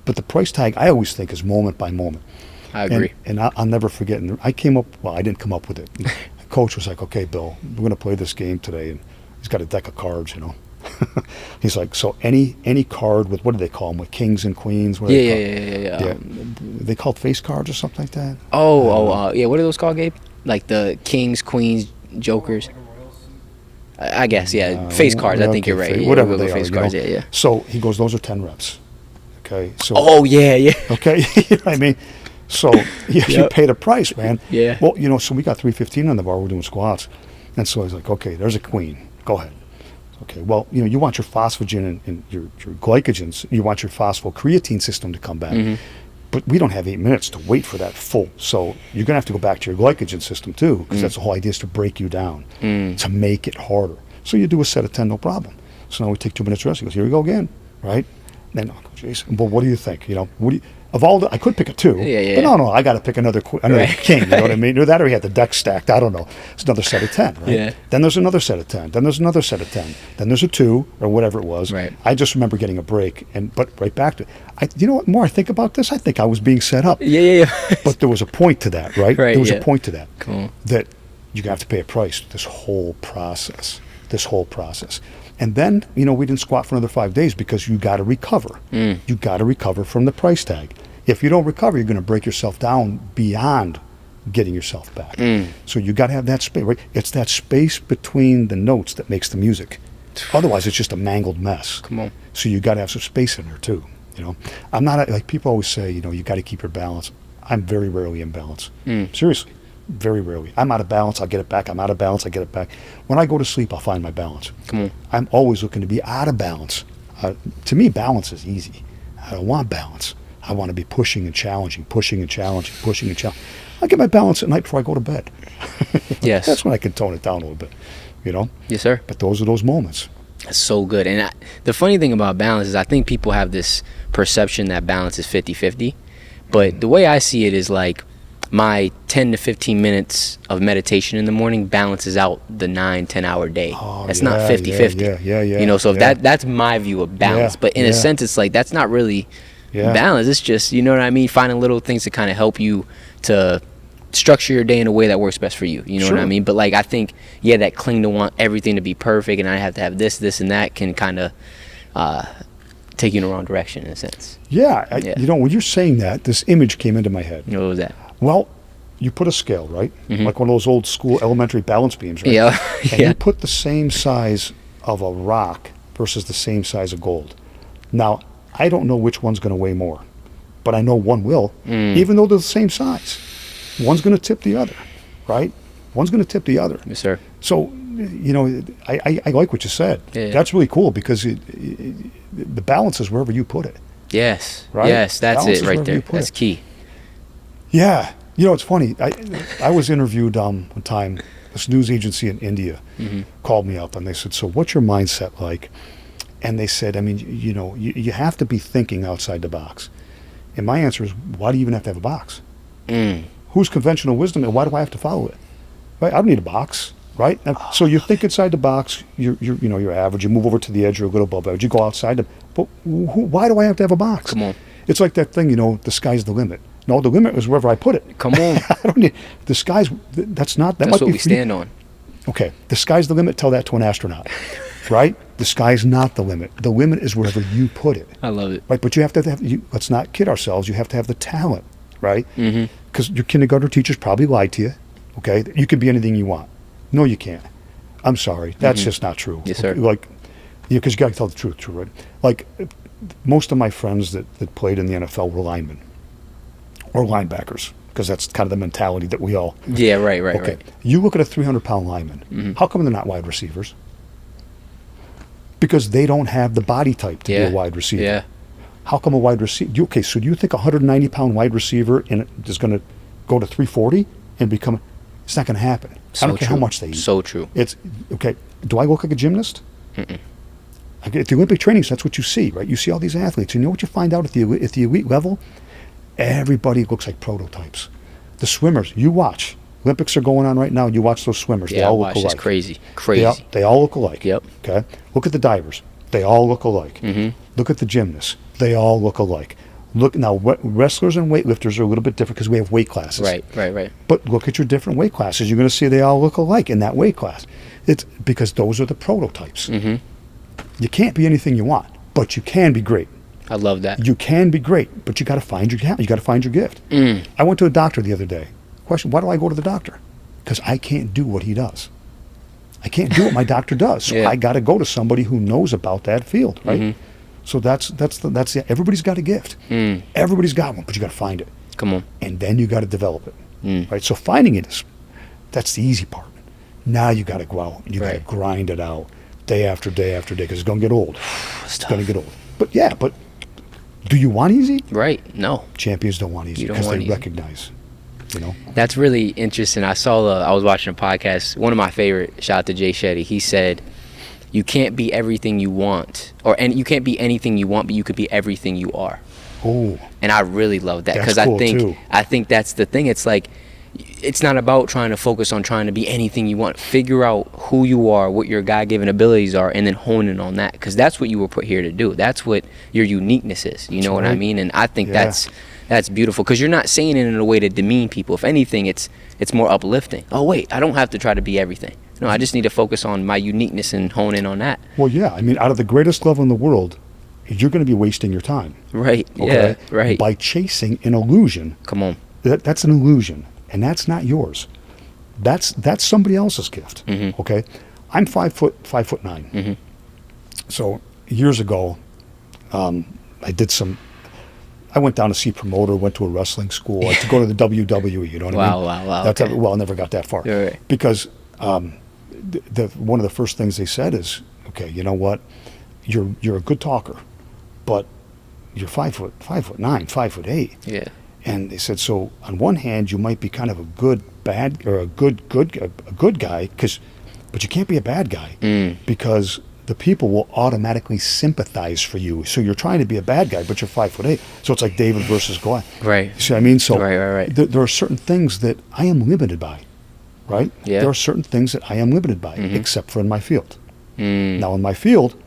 But the price tag, I always think, is moment by moment. I agree. And I'll never forget. And I came up. Well, I didn't come up with it. The coach was like, "Okay, Bill, we're going to play this game today." And he's got a deck of cards, you know. He's like, "So any card with, what do they call them? With kings and queens? What do they call they called face cards or something like that." Yeah. What are those called, Gabe? Like the kings, queens, jokers. I guess, yeah. Face cards. I think you're right. Whatever Yeah, they face are, cards. you know? Yeah. So he goes, "Those are 10 reps." Okay. So. Oh yeah. Okay. You know what I mean? So you paid a price, man. Yeah. Well, you know, so we got 315 on the bar. We're doing squats, and so he's like, "Okay, there's a queen. Go ahead." Okay. Well, you know, you want your phosphagen and your glycogens. You want your phosphocreatine system to come back, but we don't have 8 minutes to wait for that full. So you're gonna have to go back to your glycogen system too, because that's the whole idea, is to break you down, to make it harder. So you do a set of 10, no problem. So now we take 2 minutes rest. He goes, "Here we go again," right? Then I go, "Jason, well, what do you think? You know, what do you?" Of all I could pick a 2, but no, I got to pick another king. You know what I mean? Or that, or he had the deck stacked. I don't know. It's another set of 10, right? Yeah. Then there's another set of 10. Then there's another set of 10. Then there's a 2 or whatever it was. Right. I just remember getting a break, but right back to it. You know what? More I think about this, I think I was being set up. Yeah. But there was a point to that, right? Right, There was yeah. a point to that. Cool. That you have to pay a price. This whole process. And then, you know, we didn't squat for another 5 days because you got to recover. You got to recover from the price tag. If you don't recover, you're going to break yourself down beyond getting yourself back. So you got to have that space, right? It's that space between the notes that makes the music. Otherwise, it's just a mangled mess. Come on. So you got to have some space in there too. You know, I'm not like people always say. You know, you got to keep your balance. I'm very rarely in balance. Seriously, very rarely. I'm out of balance. I'll get it back. I'm out of balance. I get it back. When I go to sleep, I'll find my balance. Come on. I'm always looking to be out of balance. To me, balance is easy. I don't want balance. I want to be pushing and challenging. I get my balance at night before I go to bed. Yes. That's when I can tone it down a little bit, you know? Yes, sir. But those are those moments. That's so good. And the funny thing about balance is I think people have this perception that balance is 50-50. But the way I see it is like my 10 to 15 minutes of meditation in the morning balances out the 9-10 hour day. That's not 50-50. Yeah. You know, so if that's my view of balance. But in a sense, it's like that's not really balance. It's just, you know what I mean, finding little things to kind of help you to structure your day in a way that works best for you. You know what I mean? But like I think, that cling to want everything to be perfect and I have to have this and that can kind of take you in the wrong direction in a sense. Yeah. You know, when you're saying that, this image came into my head. You know, what was that? Well, you put a scale, right? Like one of those old school elementary balance beams, right? Yeah. And you put the same size of a rock versus the same size of gold. Now, I don't know which one's going to weigh more, but I know one will, even though they're the same size. One's going to tip the other, right? One's going to tip the other. Yes, sir. So, you know, I like what you said. Yeah. That's really cool because the balance is wherever you put it. Yes. Right? Yes, that's Balance it is right wherever there. you put That's it. key. Yeah. You know, it's funny. I was interviewed one time. This news agency in India called me up and they said, so what's your mindset like? And they said, I mean, you know, you have to be thinking outside the box. And my answer is, why do you even have to have a box? Who's conventional wisdom and why do I have to follow it? Right? I don't need a box, right? So you think inside the box, you're average. You move over to the edge, you're a little above average. You go outside, but why do I have to have a box? Come on. It's like that thing, you know, the sky's the limit. No, the limit is wherever I put it. Come on. I don't need the sky's. That's not. That That's might what be we stand on. Okay, the sky's the limit. Tell that to an astronaut, right? The sky's not the limit. The limit is wherever you put it. I love it. Right, but you have to have. Let's not kid ourselves. You have to have the talent, right? Because your kindergarten teachers probably lied to you. Okay, you can be anything you want. No, you can't. I'm sorry, that's just not true. Yes, sir. Like, because you got to tell the truth, too, right? Like, most of my friends that played in the NFL were linemen or linebackers, because that's kind of the mentality that we all. Yeah, right. Okay, you look at a 300-pound lineman. How come they're not wide receivers? Because they don't have the body type to be a wide receiver. Yeah. How come a wide receiver? Okay, so do you think a 190-pound wide receiver is going to go to 340 and become? It's not going to happen. So I don't care true. how much they eat. So true. It's okay. Do I look like a gymnast? At the Olympic trainings, that's what you see, right? You see all these athletes. You know what you find out at the elite level? Everybody looks like prototypes. The swimmers, you watch. Olympics are going on right now. You watch those swimmers. Yeah, they all watch. look alike. It's crazy. They all look alike. Yep. Okay. Look at the divers. They all look alike. Look at the gymnasts. They all look alike. Look now. Wrestlers and weightlifters are a little bit different because we have weight classes. Right. But look at your different weight classes. You're going to see they all look alike in that weight class. It's because those are the prototypes. You can't be anything you want, but you can be great. I love that. You can be great, but you got to find your talent. You got to find your gift. I went to a doctor the other day. Question: why do I go to the doctor? Because I can't do what he does. I can't do what my doctor does. So I got to go to somebody who knows about that field, right? So that's everybody's got a gift. Everybody's got one, but you got to find it. Come on. And then you got to develop it, right? So finding it that's the easy part. Now you got to go out and you got to grind it out day after day after day because it's going to get old. It's going to get old. But do you want easy? Right. No. Champions don't want easy because they recognize. You know. That's really interesting. I was watching a podcast. One of my favorite. Shout out to Jay Shetty. He said, "You can't be everything you want, and you can't be anything you want, but you could be everything you are." Oh. And I really love that because cool too. I think that's the thing. It's like, it's not about trying to focus on trying to be anything you want. Figure out who you are, what your God-given abilities are, and then hone in on that because that's what you were put here to do. That's what your uniqueness is. You know what I mean? And I think that's beautiful because you're not saying it in a way to demean people. If anything, it's more uplifting. Oh, wait, I don't have to try to be everything. No, I just need to focus on my uniqueness and hone in on that. Well, yeah. I mean, out of the greatest love in the world, you're going to be wasting your time. Right. Okay? Yeah. Right. By chasing an illusion. Come on. That's an illusion, and that's not yours. That's somebody else's gift. Okay. I'm 5'9". So years ago, I went down to see promoter, went to a wrestling school, to go to the WWE. You know what I mean? Wow. That's Okay. well, I never got that far Right. because one of the first things they said is, okay, you know what, you're a good talker, but you're 5'9", 5'8". Yeah. And they said, so on one hand, you might be kind of a good guy, but you can't be a bad guy because the people will automatically sympathize for you. So you're trying to be a bad guy, but you're 5'8". So it's like David versus Goliath. Right. You see what I mean? So Right. There are certain things that I am limited by, right? Yeah. There are certain things that I am limited by, except for in my field. Now in my field,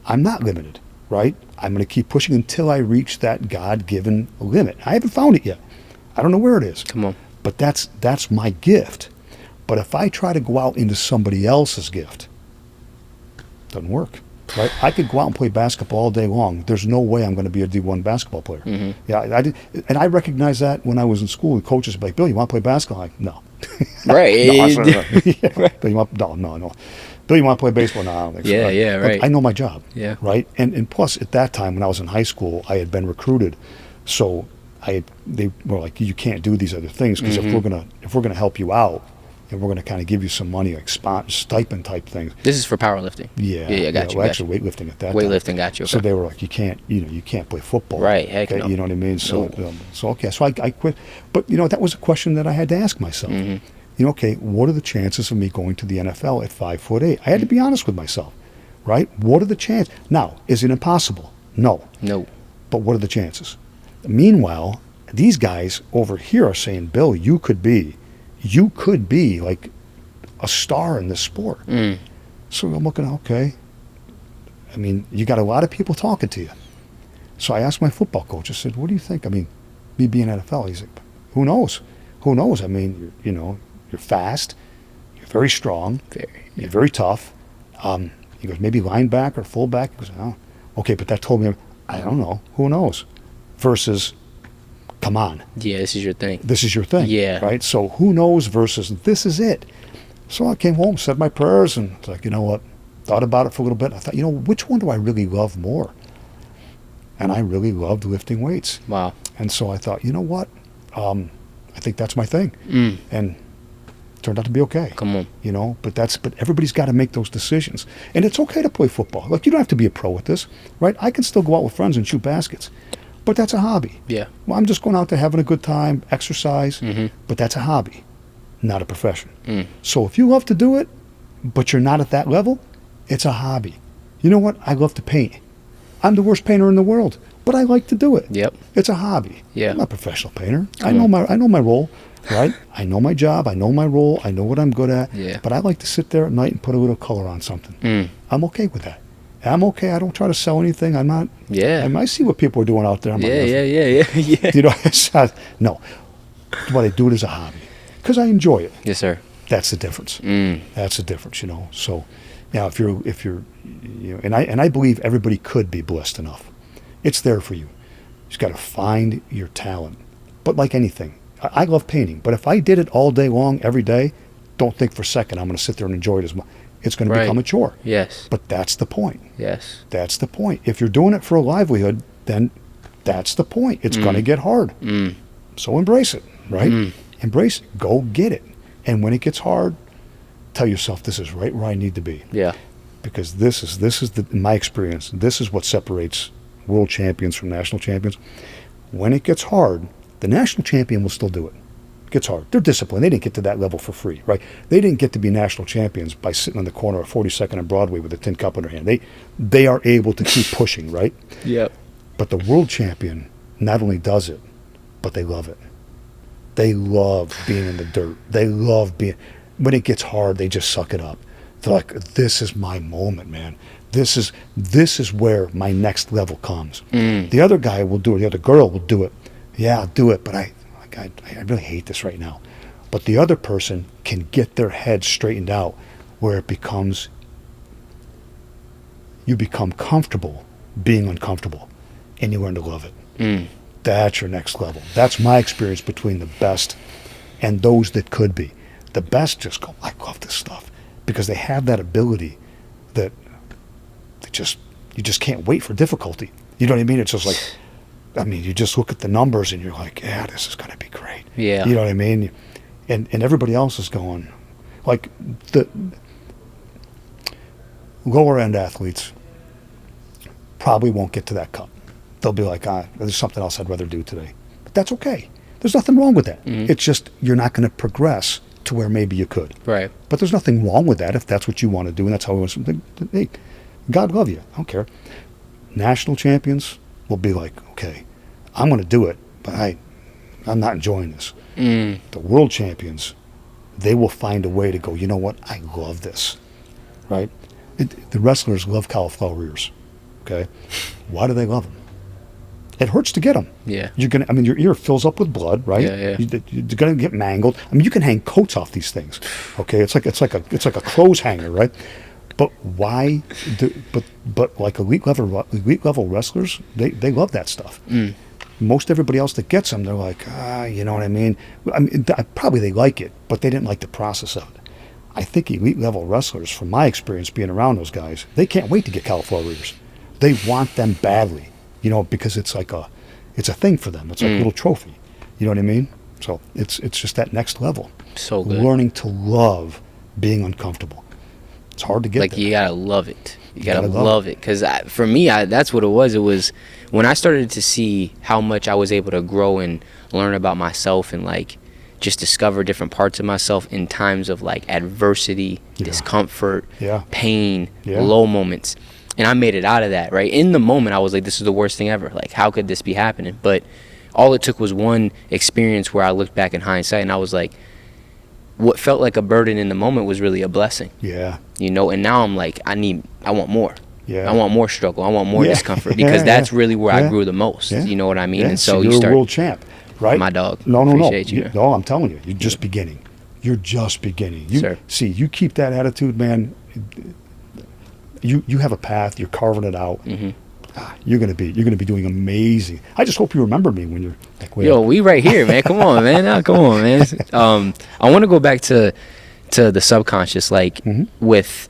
I'm not limited, right? I'm going to keep pushing until I reach that God-given limit. I haven't found it yet. I don't know where it is. Come on. But that's my gift. But if I try to go out into somebody else's gift, it doesn't work. right? I could go out and play basketball all day long. There's no way I'm going to be a D1 basketball player. Yeah, I did, and I recognized that when I was in school. The coaches would be like, "Bill, you want to play basketball?" I'm like, no. Right. No, yeah, right. Bill, no. Bill, you want to play baseball? No, I don't think so. Yeah, right. Look, I know my job. Yeah. Right. And plus, at that time, when I was in high school, I had been recruited, so they were like, you can't do these other things because if we're gonna help you out, and we're gonna kind of give you some money, like stipend type things. This is for powerlifting. Yeah. Got you. Well, actually, weightlifting at that time. Weightlifting, got you. Okay. So they were like, you can't play football. Right. Heck Okay, no. you know what I mean? So okay. So I quit. But that was a question that I had to ask myself. Okay, what are the chances of me going to the NFL at 5'8"? I had to be honest with myself, right? What are the chances? Now, is it impossible? No. But what are the chances? Meanwhile, these guys over here are saying, Bill, you could be like a star in this sport. So I'm looking, okay. I mean, you got a lot of people talking to you. So I asked my football coach, I said, what do you think? I mean, me being NFL, he's like, who knows? I mean, you're fast, you're very strong, you're very tough. He goes, maybe linebacker, fullback. He goes, oh, okay, but that told me, I don't know, who knows? Versus, come on. Yeah, this is your thing. This is your thing. Yeah. Right? So who knows versus this is it. So I came home, said my prayers, and it's like, you know what? Thought about it for a little bit. I thought, which one do I really love more? And I really loved lifting weights. Wow. And so I thought, you know what? I think that's my thing. And it turned out to be okay. Come on. But everybody's got to make those decisions. And it's okay to play football. Like, you don't have to be a pro at this, right? I can still go out with friends and shoot baskets. But that's a hobby. Yeah. Well, I'm just going out there having a good time, exercise, but that's a hobby, not a profession. So if you love to do it, but you're not at that level, it's a hobby. You know what? I love to paint. I'm the worst painter in the world, but I like to do it. Yep. It's a hobby. Yeah. I'm not a professional painter. I know my role, right? I know my job. I know my role. I know what I'm good at. Yeah. But I like to sit there at night and put a little color on something. I'm okay with that. I'm okay. I don't try to sell anything. I'm not. Yeah. I see what people are doing out there. I'm like, Yeah. No. But I do it as a hobby because I enjoy it. Yes, sir. That's the difference. That's the difference, So, if you're, and I believe everybody could be blessed enough. It's there for you. You just got to find your talent. But like anything, I love painting. But if I did it all day long, every day, don't think for a second I'm going to sit there and enjoy it as much. It's going to become a chore. Yes. But that's the point. Yes. That's the point. If you're doing it for a livelihood, then that's the point. It's going to get hard. So embrace it, right? Embrace it. Go get it. And when it gets hard, tell yourself this is right where I need to be. Yeah. Because in my experience, this is what separates world champions from national champions. When it gets hard, the national champion will still do it. It gets hard. They're disciplined. They didn't get to that level for free, right? They didn't get to be national champions by sitting on the corner of 42nd and Broadway with a tin cup in their hand. They are able to keep pushing, right? Yep. But the world champion not only does it, but they love it. They love being in the dirt. They love being, when it gets hard, they just suck it up. They're like, this is my moment, man. This is where my next level comes. The other guy will do it. The other girl will do it. Yeah, I'll do it, but I really hate this right now. But the other person can get their head straightened out where it becomes, you become comfortable being uncomfortable and you learn to love it. That's your next level. That's my experience between the best and those that could be. The best just go, I love this stuff because they have that ability that you just can't wait for difficulty. You know what I mean? It's just like, you just look at the numbers and you're like, yeah, this is going to be great. Yeah. You know what I mean? And everybody else is going, like the lower end athletes probably won't get to that cup. They'll be like, there's something else I'd rather do today. But that's okay. There's nothing wrong with that. It's just you're not going to progress to where maybe you could. Right. But there's nothing wrong with that if that's what you want to do and that's how it was. Hey, God love you. I don't care. National champions will be like, okay, I'm going to do it, but I'm not enjoying this. The world champions, they will find a way to go, you know what, I love this, right? The wrestlers love cauliflower ears, okay? Why do they love them? It hurts to get them. Yeah. Your ear fills up with blood, right? Yeah. You're gonna get mangled. You can hang coats off these things, okay? It's like a clothes hanger, right? But why? But like elite level wrestlers, they love that stuff. Most everybody else that gets them, they're like, you know what I mean? Probably they like it, but they didn't like the process of it. I think elite level wrestlers, from my experience being around those guys, they can't wait to get cauliflower ears. They want them badly, you know, because it's a thing for them. It's like a little trophy. You know what I mean? So it's just that next level. So good. Learning to love being uncomfortable. It's hard to get like there. You gotta love it. You gotta love it. Because for me, that's what it was. It was when I started to see how much I was able to grow and learn about myself and like just discover different parts of myself in times of like adversity, discomfort, pain, low moments. And I made it out of that, right? In the moment, I was like, this is the worst thing ever. Like, how could this be happening? But all it took was one experience where I looked back in hindsight and I was like, what felt like a burden in the moment was really a blessing. Yeah. You know, and now I'm like, I want more. Yeah. I want more struggle. I want more discomfort because that's really where I grew the most. You know what I mean? Yeah. And so you're you start. a world champ, right? My dog. No. Appreciate you. No, I'm telling you, you're just beginning. You're just beginning. See, you keep that attitude, man. You have a path. You're carving it out. You're gonna be doing amazing. I just hope you remember me when you're like, yo, we right here, man. Come on, man. Come on, man. I want to go back to the subconscious, like with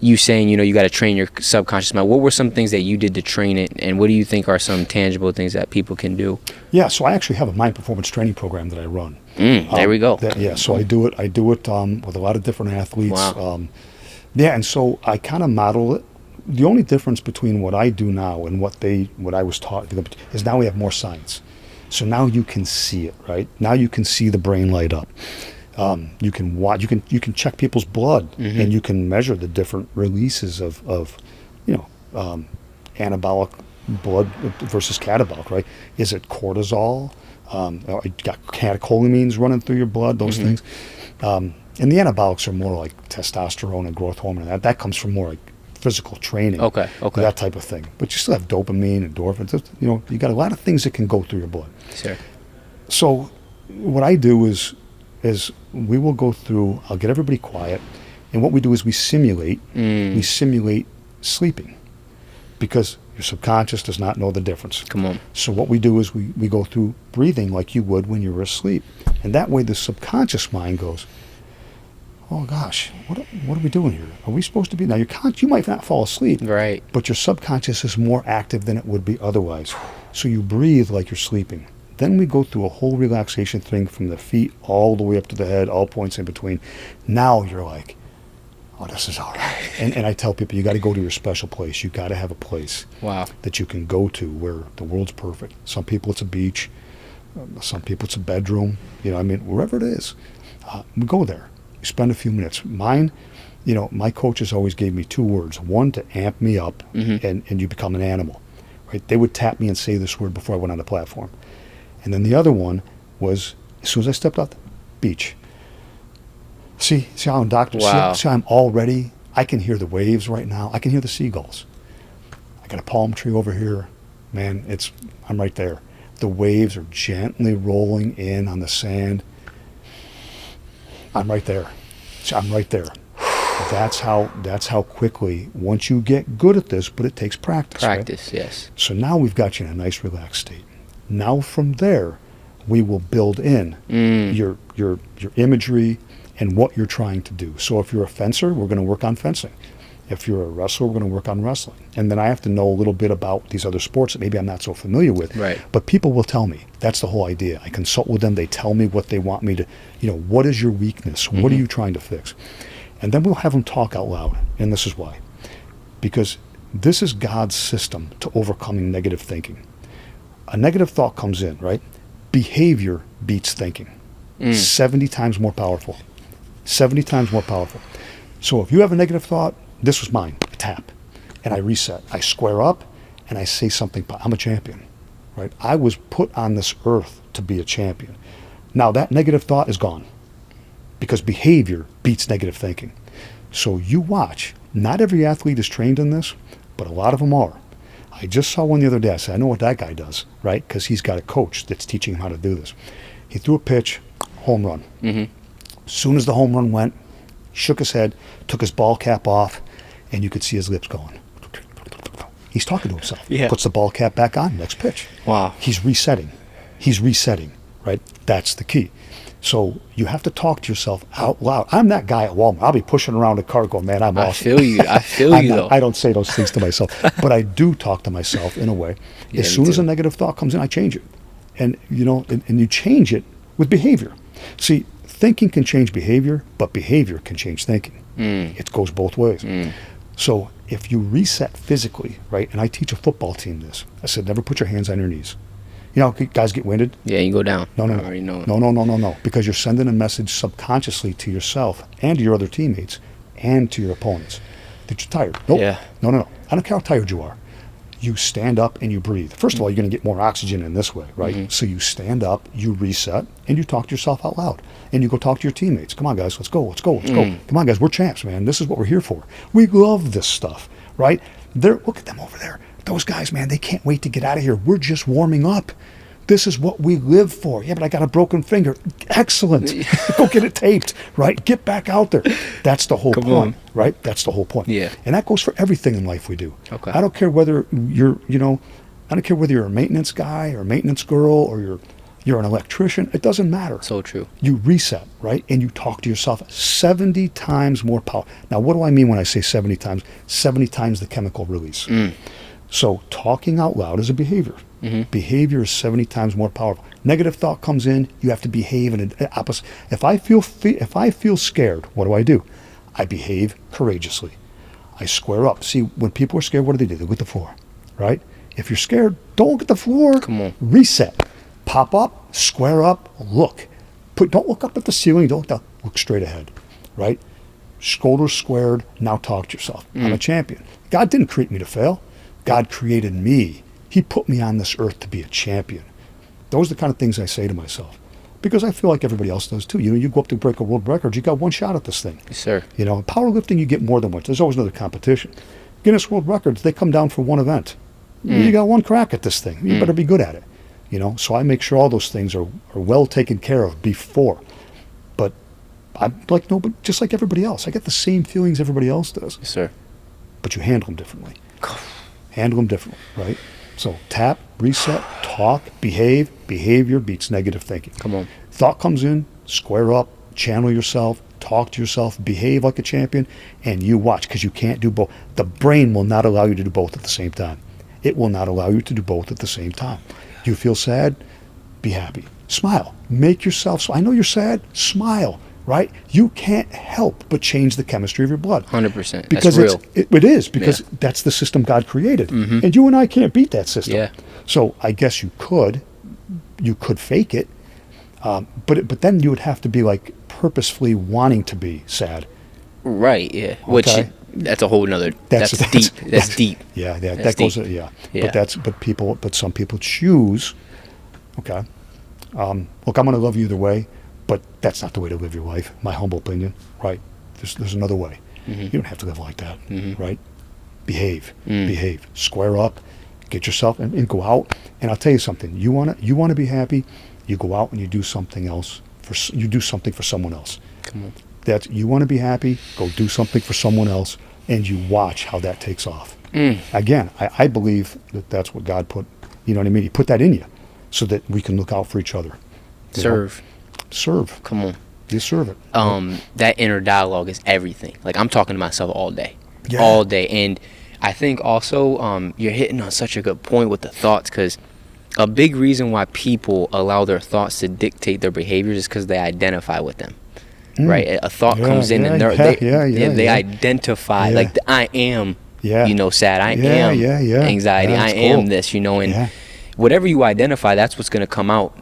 you saying, you know, you got to train your subconscious mind. What were some things that you did to train it, and what do you think are some tangible things that people can do? Yeah, so I actually have a mind performance training program that I run. There we go. So I do it with a lot of different athletes. Wow. And so I kind of model it. The only difference between what I do now and what I was taught is now we have more science. So now you can see it, right? Now you can see the brain light up. You can watch. You can check people's blood, and you can measure the different releases of anabolic blood versus catabolic, right? Is it cortisol? You got catecholamines running through your blood. Those things. And the anabolics are more like testosterone and growth hormone. And that comes from more like physical training. Okay. That type of thing. But you still have dopamine, endorphins. You know, you got a lot of things that can go through your blood. Sure. So what I do is we will go through. I'll get everybody quiet, and what we do is we simulate sleeping, because your subconscious does not know the difference. Come on. So what we do is we go through breathing like you would when you were asleep, and that way the subconscious mind goes, oh gosh, what are we doing here? Are we supposed to be? Now you might not fall asleep, right? But your subconscious is more active than it would be otherwise. So you breathe like you're sleeping. Then we go through a whole relaxation thing from the feet all the way up to the head, all points in between. Now you're like, oh, this is all right. And I tell people, you got to go to your special place. You got to have a place that you can go to where the world's perfect. Some people it's a beach. Some people it's a bedroom. You know, I mean, wherever it is, we go there. You spend a few minutes. Mine, you know, my coaches always gave me 2 words. One, to amp me up, and you become an animal. Right? They would tap me and say this word before I went on the platform. And then the other one was, as soon as I stepped off the beach, see how I'm doctor, see how I'm already, I can hear the waves right now. I can hear the seagulls. I got a palm tree over here. Man, I'm right there. The waves are gently rolling in on the sand. I'm right there. I'm right there. That's how quickly, once you get good at this, but it takes practice. Practice, right? Yes. So now we've got you in a nice relaxed state. Now from there, we will build in your imagery and what you're trying to do. So if you're a fencer, we're going to work on fencing. If you're a wrestler, we're going to work on wrestling. And then I have to know a little bit about these other sports that maybe I'm not so familiar with. Right. But people will tell me. That's the whole idea. I consult with them. They tell me what they want me to, what is your weakness? What are you trying to fix? And then we'll have them talk out loud. And this is why. Because this is God's system to overcoming negative thinking. A negative thought comes in, right? Behavior beats thinking. 70 times more powerful. 70 times more powerful. So if you have a negative thought, this was mine, a tap. And I reset. I square up and I say something. I'm a champion, right? I was put on this earth to be a champion. Now that negative thought is gone because behavior beats negative thinking. So you watch. Not every athlete is trained in this, but a lot of them are. I just saw one the other day. I said, I know what that guy does, right? Because he's got a coach that's teaching him how to do this. He threw a pitch, home run. As soon as the home run went, shook his head, took his ball cap off, and you could see his lips going. He's talking to himself. Yeah. Puts the ball cap back on, next pitch. Wow. He's resetting, right? That's the key. So you have to talk to yourself out loud. I'm that guy at Walmart. I'll be pushing around a cart going, man, I'm awesome. I feel you though. I don't say those things to myself, but I do talk to myself in a way. Yeah, as soon me as a too. negative thought comes in, I change it. And, and you change it with behavior. See, thinking can change behavior, but behavior can change thinking. It goes both ways. So if you reset physically, right, and I teach a football team this, I said, never put your hands on your knees. You know, guys get winded. Yeah, you go down. No. I already know. No. Because you're sending a message subconsciously to yourself and to your other teammates and to your opponents that you're tired. Nope. Yeah. No. I don't care how tired you are. You stand up and you breathe. First of all, you're going to get more oxygen in this way, right? So you stand up, you reset, and you talk to yourself out loud. And you go talk to your teammates. Come on, guys, let's go. Come on, guys, we're champs, man. This is what we're here for. We love this stuff, right? Look at them over there. Those guys, man, they can't wait to get out of here. We're just warming up. This is what we live for. Yeah, but I got a broken finger. Excellent. Go get it taped, right? Get back out there. That's the whole point, right? That's the whole point. Yeah. And that goes for everything in life we do. Okay. I don't care whether you're a maintenance guy or a maintenance girl or you're an electrician. It doesn't matter. So true. You reset, right? And you talk to yourself 70 times more power. Now, what do I mean when I say 70 times? 70 times the chemical release. So talking out loud is a behavior. Behavior is 70 times more powerful. Negative thought comes in, you have to behave in an opposite. If I feel scared, what do? I behave courageously. I square up. See, when people are scared, what do? They look at the floor, right? If you're scared, don't look at the floor. Come on. Reset. Pop up, square up, look. Don't look up at the ceiling, don't look down. Look straight ahead, right? Shoulders squared, now talk to yourself. I'm a champion. God didn't create me to fail. God created me. He put me on this earth to be a champion. Those are the kind of things I say to myself. Because I feel like everybody else does too. You go up to break a world record, you got one shot at this thing. Yes, sir. Powerlifting, you get more than one. There's always another competition. Guinness World Records, they come down for one event. You got one crack at this thing. You better be good at it. So I make sure all those things are well taken care of before. But I'm like, no, but just like everybody else. I get the same feelings everybody else does. Yes, sir. But you handle them differently. Right? So tap, reset, talk, behave. Behavior beats negative thinking. Come on. Thought comes in, square up, channel yourself, talk to yourself, behave like a champion, and you watch, because you can't do both. The brain will not allow you to do both at the same time. It will not allow you to do both at the same time. You feel sad? Be happy. Smile. Make yourself, I know you're sad, smile, right? You can't help but change the chemistry of your blood. 100%. Because that's real. It is, because that's the system God created. And you and I can't beat that system. Yeah. So I guess you could fake it, but then you would have to be like purposefully wanting to be sad. Right, yeah. Which, that's a whole nother, that's deep. That's deep. Yeah, That's that goes, deep. yeah. But some people choose, okay, look, I'm going to love you either way, but that's not the way to live your life, my humble opinion, right? There's another way. You don't have to live like that, right? Behave, square up, get yourself, and go out. And I'll tell you something, you want to be happy, you go out and you do something else, you do something for someone else. Come on. You want to be happy, go do something for someone else, and you watch how that takes off. Again, I believe that's what God put, you know what I mean? He put that in you so that we can look out for each other. Serve. Serve. Come on. You serve it. That inner dialogue is everything. Like, I'm talking to myself all day. Yeah. All day. And I think also you're hitting on such a good point with the thoughts, because a big reason why people allow their thoughts to dictate their behaviors is because they identify with them. Right? A thought comes in and they identify, like, I am, sad. I am anxiety. I am this, and whatever you identify, that's what's going to come out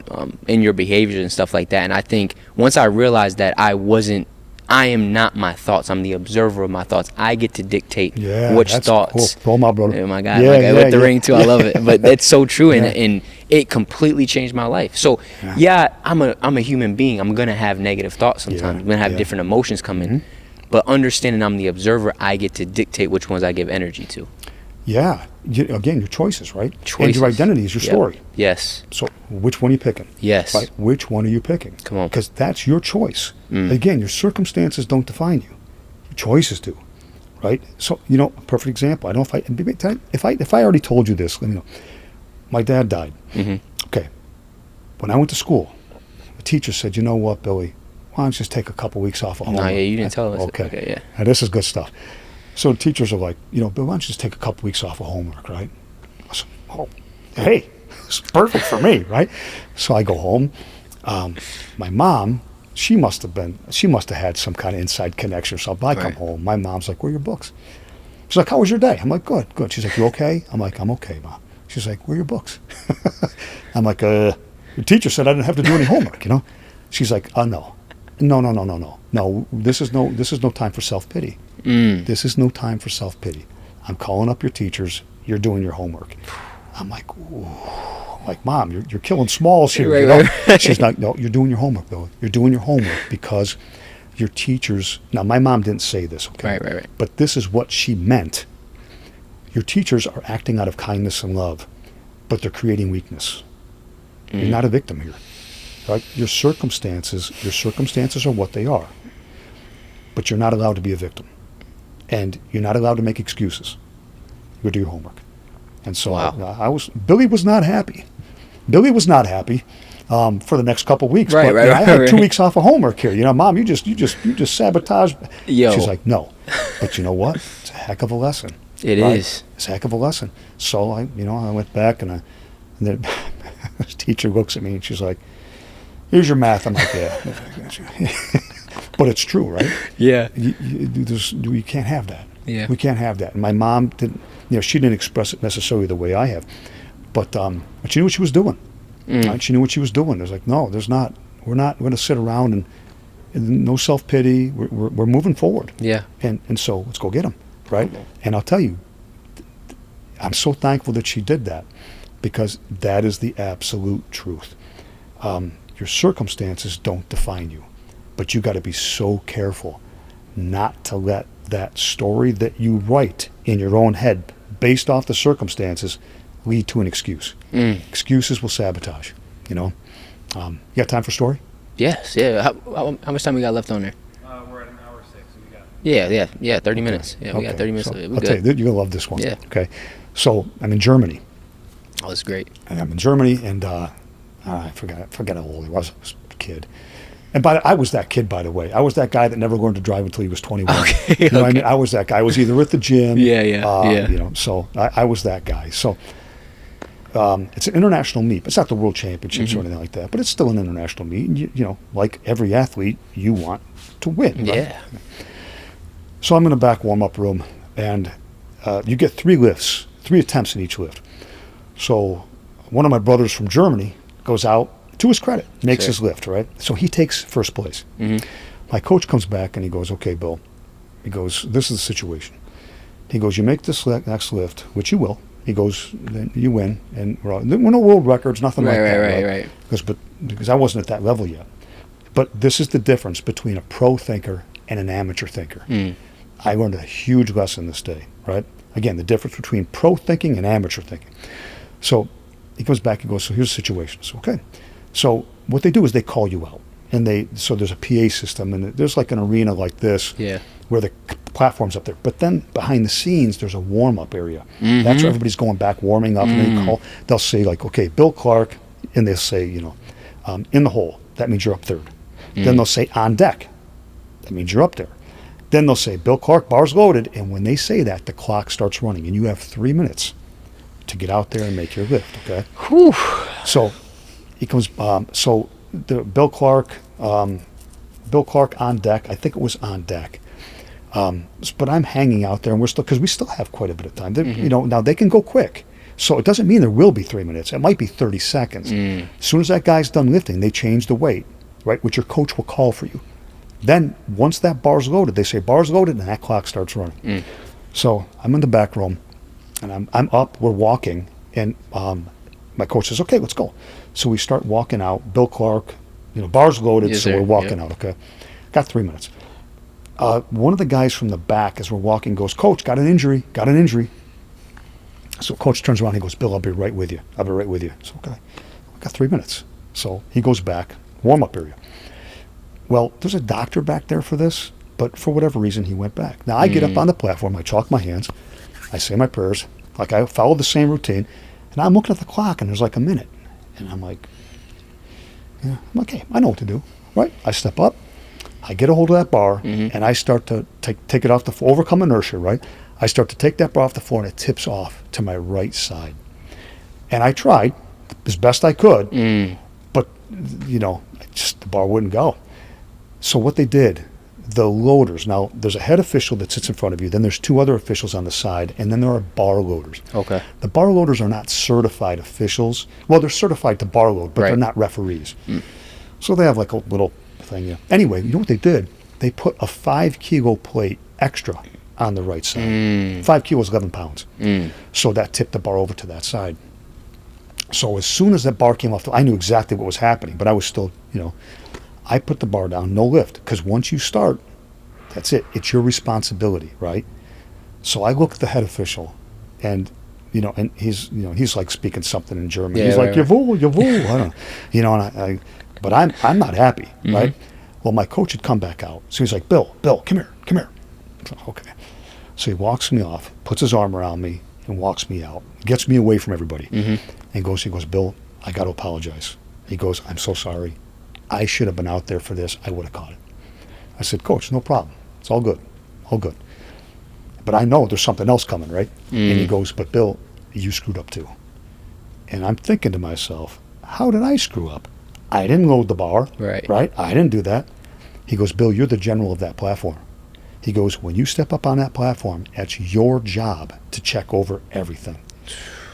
in your behaviors and stuff like that. And I think once I realized that I am not my thoughts. I'm the observer of my thoughts. I get to dictate which thoughts. Cool. Oh, my brother. Oh my God. With the ring too. I love it. But it's so true. And it completely changed my life. So I'm a human being. I'm going to have negative thoughts sometimes. I'm going to have different emotions come in. But understanding I'm the observer, I get to dictate which ones I give energy to. Yeah. Again, your choices, right? Choices. And your identity is your story. Yes. So which one are you picking? Yes. Right? Which one are you picking? Come on. Because that's your choice. Again, your circumstances don't define you. Your choices do. right? So, a perfect example. I don't know if I already told you this, let me know. My dad died. Okay. When I went to school, the teacher said, "You know what, Billy? Why don't you just take a couple weeks off of homework?" No, yeah, you didn't tell us. Okay, yeah. Now, this is good stuff. So the teachers are like, "Bill, why don't you just take a couple weeks off of homework, right?" I said, "Oh, hey, it's perfect for me, right?" So I go home. My mom, she must have had some kind of inside connection or something. I come home. My mom's like, "Where are your books?" She's like, "How was your day?" I'm like, "Good, good." She's like, "You okay?" I'm like, "I'm okay, Mom." She's like, "Where are your books?" I'm like, "Your teacher said I didn't have to do any homework, She's like, No. No, this is no time for self-pity. This is no time for self-pity. I'm calling up your teachers. You're doing your homework." I'm like, ooh. I'm like, "Mom, you're killing smalls here." Right. She's like, "No, you're doing your homework, Bill. You're doing your homework because your teachers." Now, my mom didn't say this, okay? Right. But this is what she meant. Your teachers are acting out of kindness and love, but they're creating weakness. You're not a victim here. Right? Your circumstances are what they are. But you're not allowed to be a victim. And you're not allowed to make excuses. You do your homework. And so Billy was not happy. Billy was not happy for the next couple of weeks. Right. I had 2 weeks off of homework here. "Mom, you just sabotaged." She's like, "No." But you know what? It's a heck of a lesson. It is. It's a heck of a lesson. So I went back and the teacher looks at me and she's like, "Here's your math." I'm like, "Yeah." But it's true, right? Yeah. You can't have that. Yeah. We can't have that. And my mom didn't, she didn't express it necessarily the way I have. But she knew what she was doing. Right? She knew what she was doing. There's like, no, there's not. We're not going to sit around and no self-pity. We're moving forward. Yeah. And so let's go get them, right? And I'll tell you, I'm so thankful that she did that because that is the absolute truth. Your circumstances don't define you, but you got to be so careful not to let that story that you write in your own head based off the circumstances lead to an excuse. Excuses will sabotage, You got time for story? Yes, yeah. How much time we got left on there? We're at an hour 6, so we got... Yeah, 30 minutes. Yeah, we got 30 minutes. So We're I'll tell you, good. you're going to love this one. Yeah. Okay. So I'm in Germany. Oh, that's great. And I'm in Germany, and I forget how old he was. I was a kid. And I was that kid, by the way. I was that guy that never learned to drive until he was 21. Okay, you know what I mean? I was that guy. I was either at the gym. Yeah. So I was that guy. So it's an international meet. It's not the world championships or anything like that, but it's still an international meet. And like every athlete, you want to win. Right? Yeah. So I'm in the back warm-up room, and you get 3 lifts, 3 attempts in each lift. So one of my brothers from Germany goes out, to his credit, makes his lift, right? So he takes first place. My coach comes back and he goes, "Okay, Bill," he goes, "this is the situation." He goes, "You make this next lift, which you will." He goes, "Then you win." And we're no world records, nothing like that. Right. Because I wasn't at that level yet. But this is the difference between a pro thinker and an amateur thinker. I learned a huge lesson this day, right? Again, the difference between pro thinking and amateur thinking. So he comes back and goes, "So here's the situation." So, okay. So what they do is they call you out, and so there's a PA system, and there's like an arena like this, where the platform's up there. But then behind the scenes, there's a warm-up area. That's where everybody's going back, warming up, and they'll say like, "Okay, Bill Clark," and they'll say, "in the hole." That means you're up third. Then they'll say, "on deck." That means you're up there. Then they'll say, "Bill Clark, bars loaded," and when they say that, the clock starts running, and you have 3 minutes to get out there and make your lift. Okay. Whew. So he comes. So the Bill Clark on deck. I think it was on deck. But I'm hanging out there, and because we still have quite a bit of time. Now they can go quick, so it doesn't mean there will be 3 minutes. It might be 30 seconds. As soon as that guy's done lifting, they change the weight, right? Which your coach will call for you. Then once that bar's loaded, they say bar's loaded, and that clock starts running. So I'm in the back room, and I'm up. We're walking, and my coach says, "Okay, let's go." So we start walking out. Bill Clark, bar's loaded, Yes, so sir. we're walking out. Okay, got 3 minutes. One of the guys from the back, as we're walking, goes, "Coach, got an injury. So coach turns around. He goes, "Bill, I'll be right with you. So okay, we got 3 minutes. So he goes back, warm up area. Well, there's a doctor back there for this, But for whatever reason, he went back. Now, I get up on the platform. I chalk my hands. I say my prayers. Like, I follow the same routine. And I'm looking at the clock, and there's like a minute. And I'm like, yeah, okay, I know what to do, right? I step up. I get a hold of that bar, and I start to take it off the floor, overcome inertia, right? I start to take that bar off the floor, and it tips off to my right side. And I tried as best I could, but, the bar wouldn't go. So what they did, the loaders, now there's a head official that sits in front of you, then there's two other officials on the side, and then there are bar loaders. Okay. The bar loaders are not certified officials. Well, they're certified to bar load, but they're not referees. So they have like a little thing. Yeah. Anyway, you know what they did? They put a 5 kilo plate extra on the right side. 5 kilos, 11 pounds. So that tipped the bar over to that side. So as soon as that bar came off, I knew exactly what was happening, but I was still, I put the bar down, no lift, because once you start, that's it. It's your responsibility, right? So I look at the head official, and and he's like speaking something in German. Yeah, he's like, right. Jawohl, jawohl. I don't know, and but I'm not happy, right? Well, my coach had come back out, so he's like, Bill, come here. So, okay. So he walks me off, puts his arm around me, and walks me out, gets me away from everybody, and he goes, Bill, I got to apologize. He goes, I'm so sorry. I should have been out there for this. I would have caught it. I said, Coach, no problem. It's all good. But I know there's something else coming, right? And he goes, but Bill, you screwed up too. And I'm thinking to myself, how did I screw up? I didn't load the bar, right? I didn't do that. He goes, Bill, you're the general of that platform. He goes, when you step up on that platform, it's your job to check over everything.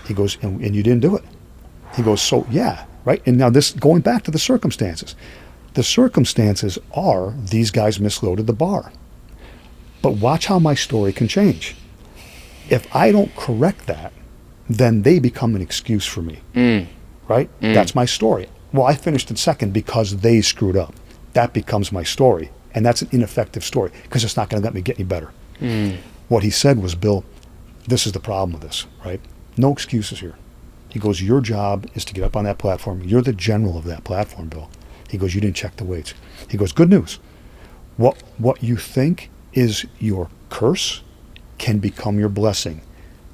He goes, and you didn't do it. He goes, so yeah, right? And now this, going back to the circumstances. The circumstances are these guys misloaded the bar. But watch how my story can change. If I don't correct that, then they become an excuse for me, right? That's my story. Well, I finished in second because they screwed up. That becomes my story. And that's an ineffective story because it's not going to let me get any better. What he said was, Bill, this is the problem with this, right? No excuses here. He goes, your job is to get up on that platform. You're the general of that platform, Bill. He goes, you didn't check the weights. He goes, good news. What you think is your curse can become your blessing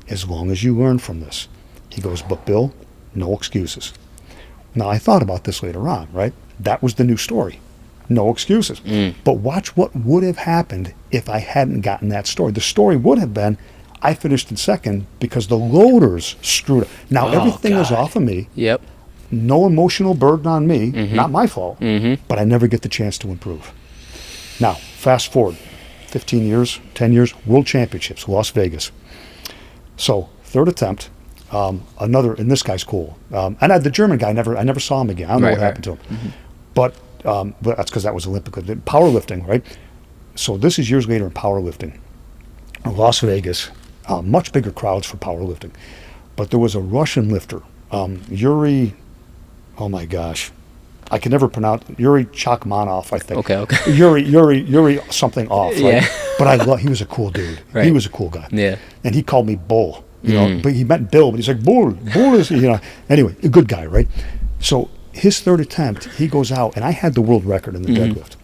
as long as you learn from this. He goes, but Bill, no excuses. Now, I thought about this later on, right? That was the new story. No excuses. But watch what would have happened if I hadn't gotten that story. The story would have been, I finished in second because the loaders screwed up. Now, everything was off of me. Yep. No emotional burden on me. Not my fault. But I never get the chance to improve. Now, fast forward 15 years, 10 years, World Championships, Las Vegas. So, third attempt. And this guy's cool. And the German guy, I never saw him again. I don't know what happened to him. But that's because that was Olympic. Powerlifting, right? So this is years later in powerlifting. Las Vegas, much bigger crowds for powerlifting. But there was a Russian lifter, Yuri, oh my gosh. I can never pronounce, Yuri Chakmanov, I think. Okay. Yuri something off, right? Yeah. But he was a cool dude. Right. He was a cool guy. Yeah. And he called me Bull, but he meant Bill, but he's like, Bull is, Anyway, a good guy, right? So his third attempt, he goes out, and I had the world record in the deadlift.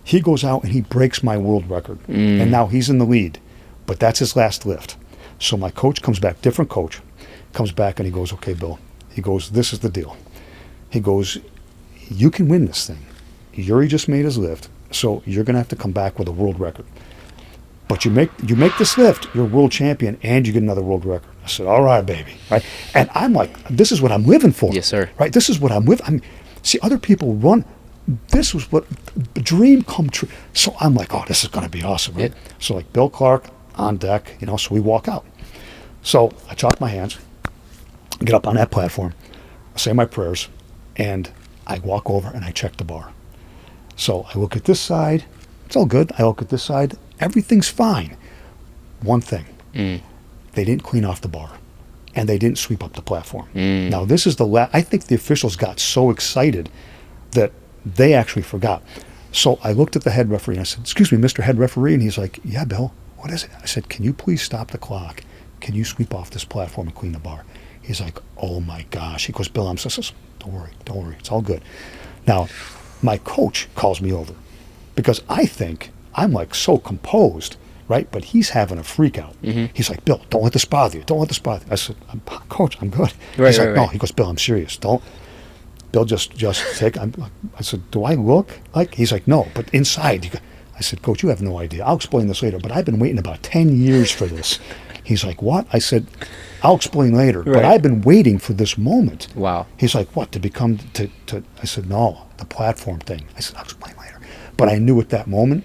He goes out and he breaks my world record. And now he's in the lead, but that's his last lift. So my coach comes back, different coach, comes back and he goes, okay, Bill. He goes, this is the deal. He goes, you can win this thing. Yuri just made his lift, so you're going to have to come back with a world record. But you make this lift, you're world champion, and you get another world record. I said, all right, baby. Right? And I'm like, this is what I'm living for. Yes, sir. Right? This is what I'm with. See, other people run. This was what dream come true. So I'm like, oh, this is going to be awesome. Right? Yeah. So like Bill Clark on deck, so we walk out. So I chalk my hands, get up on that platform, I say my prayers, and I walk over and I check the bar. So I look at this side. It's all good. I look at this side. Everything's fine. One thing. They didn't clean off the bar. And they didn't sweep up the platform. Now, this is I think the officials got so excited that they actually forgot. So I looked at the head referee and I said, excuse me, Mr. Head Referee. And he's like, yeah, Bill, what is it? I said, can you please stop the clock? Can you sweep off this platform and clean the bar? He's like, oh my gosh. He goes, Bill, I'm so, don't worry. It's all good. Now, my coach calls me over because I think I'm like so composed, right? But he's having a freak out. He's like, Bill, don't let this bother you. Don't let this bother you. I said, Coach, I'm good. He's like, no. He goes, Bill, I'm serious. Don't. Bill, just take. I said, do I look like? He's like, no. But inside, I said, Coach, you have no idea. I'll explain this later. But I've been waiting about 10 years for this. He's like, what? I said, I'll explain later. But I've been waiting for this moment. Wow. He's like, what? I said, no, the platform thing. I said, I'll explain later. But I knew at that moment,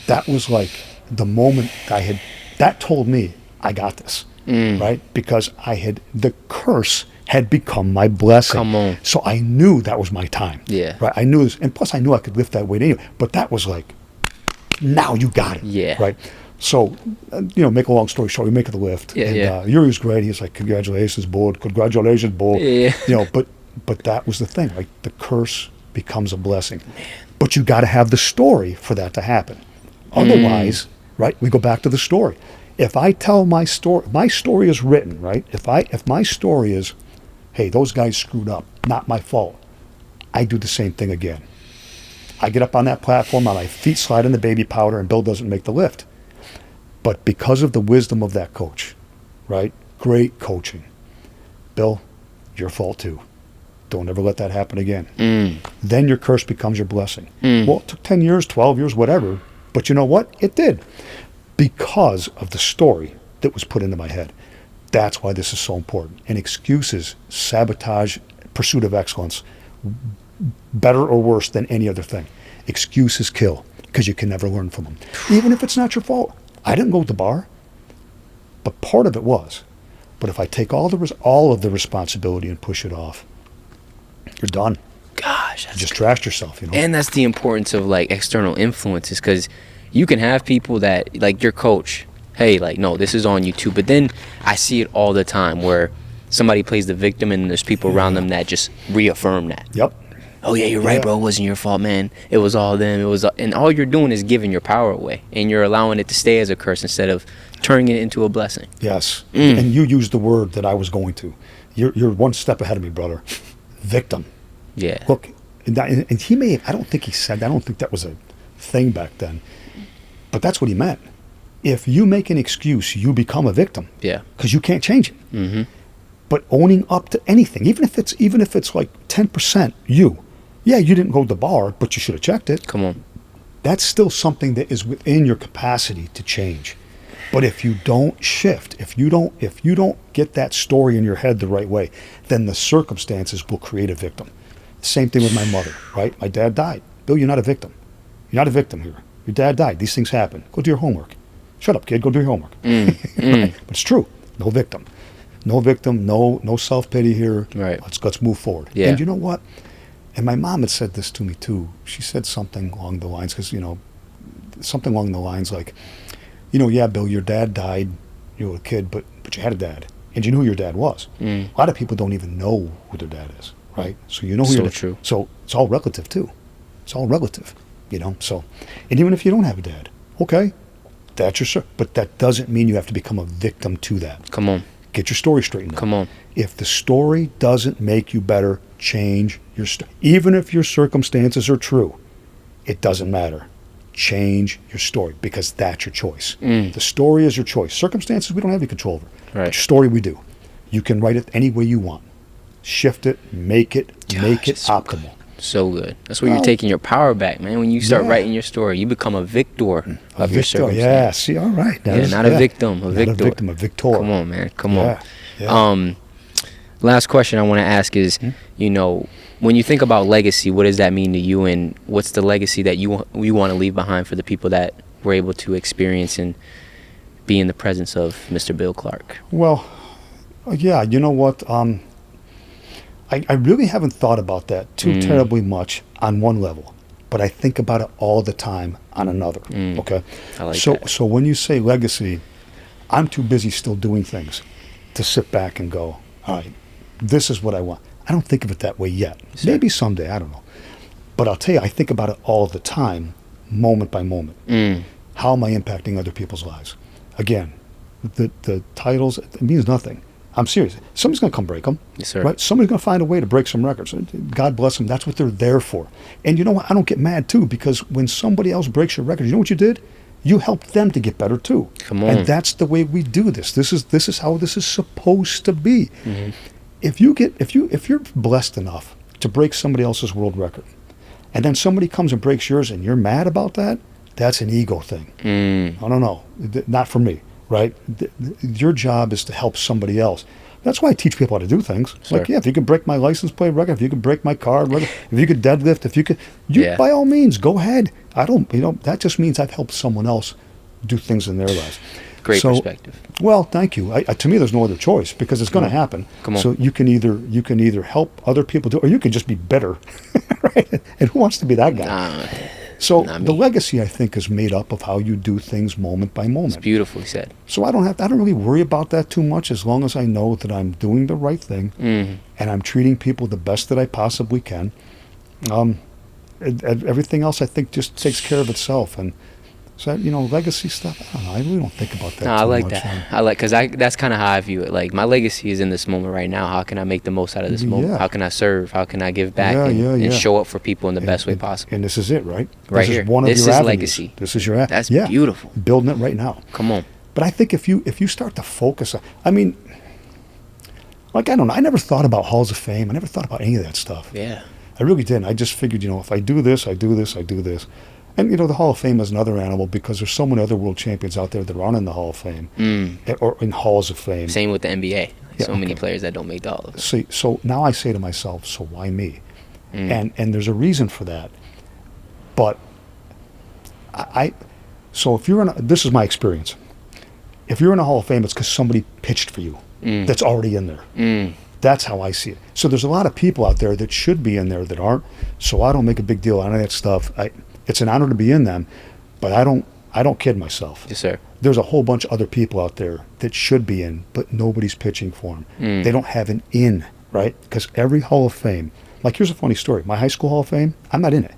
that was like the moment that told me I got this, right? Because the curse had become my blessing. Come on. So I knew that was my time. Yeah. Right. I knew this, and plus I knew I could lift that weight anyway. But that was like, now you got it. Yeah. Right. So, make a long story short, we make the lift. Yeah. And Yuri was great. He's like, congratulations, board. Congratulations, board. Yeah. But that was the thing. Like the curse becomes a blessing. Man. But you got to have the story for that to happen. Otherwise, right? We go back to the story. If I tell my story is written, right? If my story is, hey, those guys screwed up, not my fault, I do the same thing again. I get up on that platform, and my feet slide in the baby powder, and Bill doesn't make the lift. But because of the wisdom of that coach, right? Great coaching. Bill, your fault too. Don't ever let that happen again. Then your curse becomes your blessing. Well, it took 10 years, 12 years, whatever. But you know what? It did. Because of the story that was put into my head. That's why this is so important. And excuses sabotage pursuit of excellence better or worse than any other thing. Excuses kill because you can never learn from them. Even if it's not your fault. I didn't go to the bar, but part of it was. But if I take all of the responsibility and push it off, you're done. Gosh. You just trashed yourself, And that's the importance of like external influences, because you can have people that, like your coach, hey, like, no, this is on you too. But then I see it all the time where somebody plays the victim and there's people around them that just reaffirm that. Yep. Oh yeah, you're right, bro. It wasn't your fault, man. It was all them. And all you're doing is giving your power away, and you're allowing it to stay as a curse instead of turning it into a blessing. Yes. And you used the word that I was going to. You're one step ahead of me, brother. Victim. Yeah. Look, and he may have, I don't think he said that. I don't think that was a thing back then. But that's what he meant. If you make an excuse, you become a victim. Yeah. Because you can't change it. But owning up to anything, even if it's like 10% you. Yeah, you didn't go to the bar, but you should have checked it. Come on. That's still something that is within your capacity to change. But if you don't shift, if you don't get that story in your head the right way, then the circumstances will create a victim. Same thing with my mother, right? My dad died. Bill, you're not a victim. You're not a victim here. Your dad died. These things happen. Go do your homework. Shut up, kid. Go do your homework. Right? But it's true. No victim. No victim. No self-pity here. Right. Let's move forward. Yeah. And you know what? And my mom had said this to me too. She said something along the lines, something along the lines like, yeah, Bill, your dad died. You were a kid, but you had a dad, and you knew who your dad was. A lot of people don't even know who their dad is, right? So you know who your dad is. True. So it's all relative too. It's all relative, So, and even if you don't have a dad, okay, that's your. But that doesn't mean you have to become a victim to that. Come on. Get your story straightened out. Come on. If the story doesn't make you better, change your story. Even if your circumstances are true, it doesn't matter. Change your story, because that's your choice. The story is your choice. Circumstances we don't have any control over. Right. But your story we do. You can write it any way you want. Shift it, make it optimal. So good. That's where you're taking your power back, man. When you start writing your story, you become a victor of your circumstance. Yeah, see, all right. Not a victim, a victor. Not a victim, a victor. Come on, man. Come on. Yeah. Last question I want to ask is, when you think about legacy, what does that mean to you, and what's the legacy that you want to leave behind for the people that were able to experience and be in the presence of Mr. Bill Clark? Well, yeah, you know what? I really haven't thought about that too terribly much on one level, but I think about it all the time on another. Okay, I like that. So when you say legacy, I'm too busy still doing things to sit back and go, all right, this is what I want. I don't think of it that way yet. Sure. Maybe someday, I don't know. But I'll tell you, I think about it all the time, moment by moment. How am I impacting other people's lives? Again, the titles, it means nothing. I'm serious. Somebody's going to come break them. Yes, sir. Right? Somebody's going to find a way to break some records. God bless them. That's what they're there for. And you know what? I don't get mad, too, because when somebody else breaks your record, you know what you did? You helped them to get better, too. Come on. And that's the way we do this. This is how this is supposed to be. Mm-hmm. If you're blessed enough to break somebody else's world record, and then somebody comes and breaks yours and you're mad about that, that's an ego thing. I don't know. Not for me. Right? Your job is to help somebody else. That's why I teach people how to do things. Sure. Like, yeah, if you can break my license plate record, if you can break my car record, if you could deadlift, if you could, by all means, go ahead. I don't, that just means I've helped someone else do things in their lives. Great perspective. Well, thank you. To me, there's no other choice because it's going to happen. Come on. So you can either help other people do, or you can just be better. Right? And who wants to be that guy? So the legacy, I think, is made up of how you do things moment by moment. It's beautifully said. So I don't really worry about that too much as long as I know that I'm doing the right thing and I'm treating people the best that I possibly can. Everything else, I think, just takes care of itself. And so, legacy stuff, I don't know. I really don't think about that too much. I like that. I like, because that's kind of how I view it. Like, my legacy is in this moment right now. How can I make the most out of this moment? How can I serve? How can I give back and show up for people in the best way possible? And this is it, right? Right this here. Is one of this your is avenues. legacy. This is your That's beautiful. Building it right now. Come on. But I think if you start to focus on, I don't know. I never thought about halls of fame. I never thought about any of that stuff. Yeah. I really didn't. I just figured, if I do this, I do this, I do this. And, the Hall of Fame is another animal because there's so many other world champions out there that aren't in the Hall of Fame or in halls of fame. Same with the NBA. Many players that don't make the Hall of Fame. So now I say to myself, so why me? And there's a reason for that. But so if you're this is my experience. If you're in a Hall of Fame, it's because somebody pitched for you that's already in there. That's how I see it. So there's a lot of people out there that should be in there that aren't. So I don't make a big deal out of that stuff. It's an honor to be in them, but I don't kid myself. Yes, sir. There's a whole bunch of other people out there that should be in, but nobody's pitching for them. They don't have an in, right? Because every Hall of Fame, like here's a funny story. My high school Hall of Fame, I'm not in it.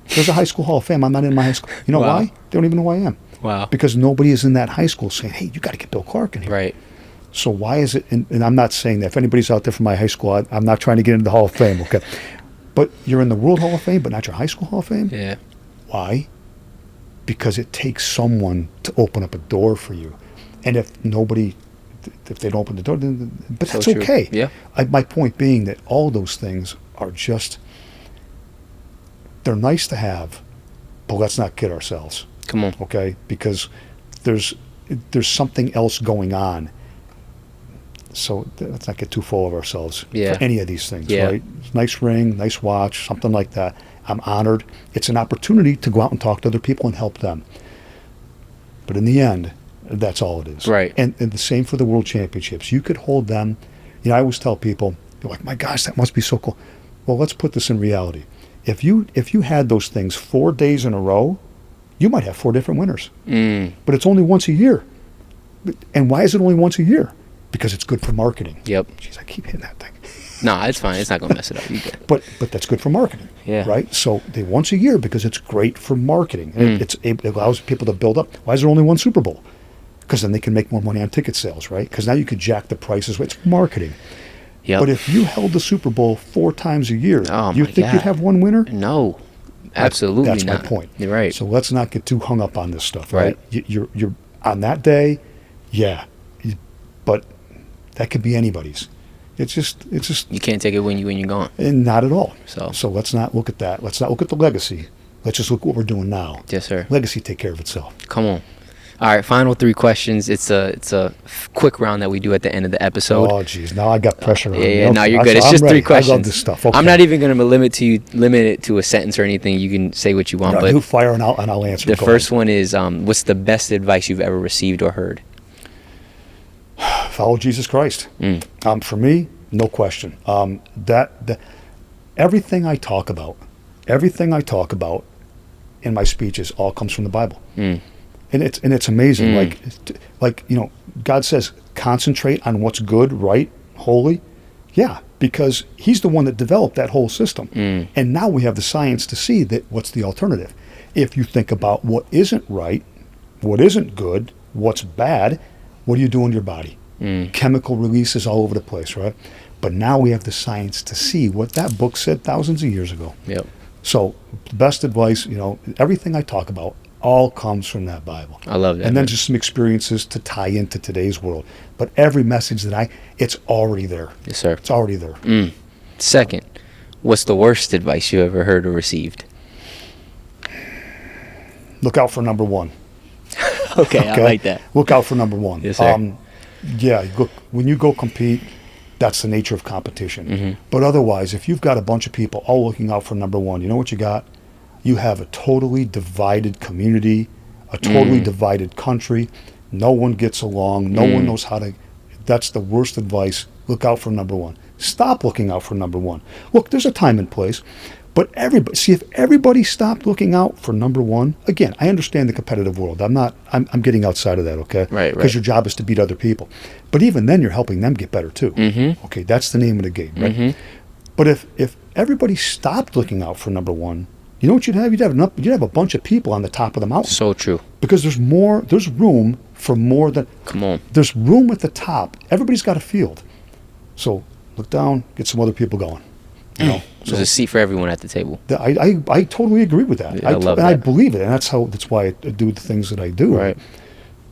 There's a high school Hall of Fame, I'm not in my high school. You know why? They don't even know who I am. Wow. Because nobody is in that high school saying, hey, you got to get Bill Clark in here. Right. So why is it, and I'm not saying that. If anybody's out there from my high school, I'm not trying to get into the Hall of Fame, okay? But you're in the World Hall of Fame, but not your high school Hall of Fame? Yeah. Why? Because it takes someone to open up a door for you. And if they don't open the door, but that's okay. Yeah. My point being that all those things are just, they're nice to have, but let's not kid ourselves. Come on. Okay? Because there's something else going on. So let's not get too full of ourselves for any of these things, right? Nice ring, nice watch, something like that. I'm honored. It's an opportunity to go out and talk to other people and help them. But in the end, that's all it is. Right. And the same for the World Championships. You could hold them. I always tell people, they're like, my gosh, that must be so cool. Well, let's put this in reality. If you had those things 4 days in a row, you might have 4 different winners. But it's only once a year. And why is it only once a year? Because it's good for marketing. Yep. Jeez, I keep hitting that thing. No, it's fine. It's not going to mess it up. You good. But that's good for marketing. Yeah. Right? So they once a year because it's great for marketing. And it allows people to build up. Why is there only one Super Bowl? Because then they can make more money on ticket sales, right? Because now you could jack the prices. It's marketing. Yep. But if you held the Super Bowl 4 times a year, you think you'd have one winner? No. Absolutely that's not. my point. You're right. So let's not get too hung up on this stuff, right? You're on that day, but that could be anybody's. It's just you can't take it when you're gone. And not at all. So let's not look at that. Let's not look at the legacy. Let's just look at what we're doing now. Yes, sir. Legacy take care of itself. Come on. All right, final 3 questions. It's a quick round that we do at the end of the episode. Oh, geez. Now I got pressure on Yeah, me. no, you're good. It's just 3 questions. I love this stuff. Okay. I'm not even going to limit it to a sentence or anything. You can say what you want. But you fire and I'll answer. The first one is, what's the best advice you've ever received or heard? Follow Jesus Christ. For me, no question. Everything I talk about in my speeches all comes from the Bible. And it's amazing. Like God says, concentrate on what's good, right, holy. Yeah, because He's the one that developed that whole system. And now we have the science to see that what's the alternative. If you think about what isn't right, what isn't good, what's bad, what do you do in your body? chemical releases all over the place, right? But now we have the science to see what that book said thousands of years ago. Yep. So the best advice, everything I talk about all comes from that Bible. I love that. And then man. just some experiences to tie into today's world. But every message it's already there. Yes, sir. It's already there. Second, what's the worst advice you ever heard or received? Look out for number one. Okay, I like that. Look out for number one. Yes, sir. Yeah, look, when you go compete, that's the nature of competition. But otherwise, if you've got a bunch of people all looking out for number one, you know what you got? You have a totally divided community, a totally divided country. No one gets along. No one knows how to. That's the worst advice. Look out for number one. Stop looking out for number one. Look, there's a time and place. But if everybody stopped looking out for number one, again, I understand the competitive world. I'm getting outside of that, okay? Right. Because your job is to beat other people. But even then, you're helping them get better too. Okay, that's the name of the game, right? But if everybody stopped looking out for number one, you know what you'd have? You'd have a bunch of people on the top of the mountain. So true. Because there's room for more than. Come on. There's room at the top. Everybody's got a field. So look down, get some other people going. There's a seat for everyone at the table. I totally agree with that. Yeah, I love that. I believe it, and that's why I do the things that I do. Right.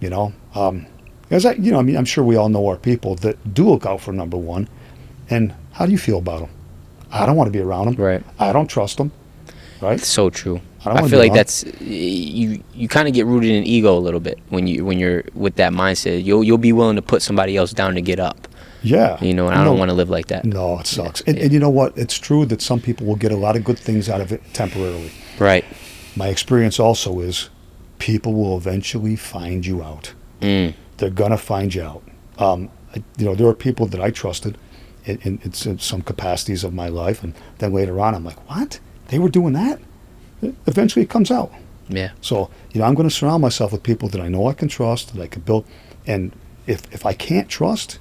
I'm sure we all know our people that do look out for number one. And how do you feel about them? I don't want to be around them. Right. I don't trust them. Right. So true. I feel like that's you kind of get rooted in ego a little bit when you're with that mindset. You'll be willing to put somebody else down to get up. Yeah. And I don't want to live like that. No, it sucks. And you know what? It's true that some people will get a lot of good things out of it temporarily. Right. My experience also is people will eventually find you out. They're going to find you out. There are people that I trusted in some capacities of my life. And then later on, I'm like, what? They were doing that? Eventually it comes out. Yeah. So, I'm going to surround myself with people that I know I can trust, that I can build. And if I can't trust,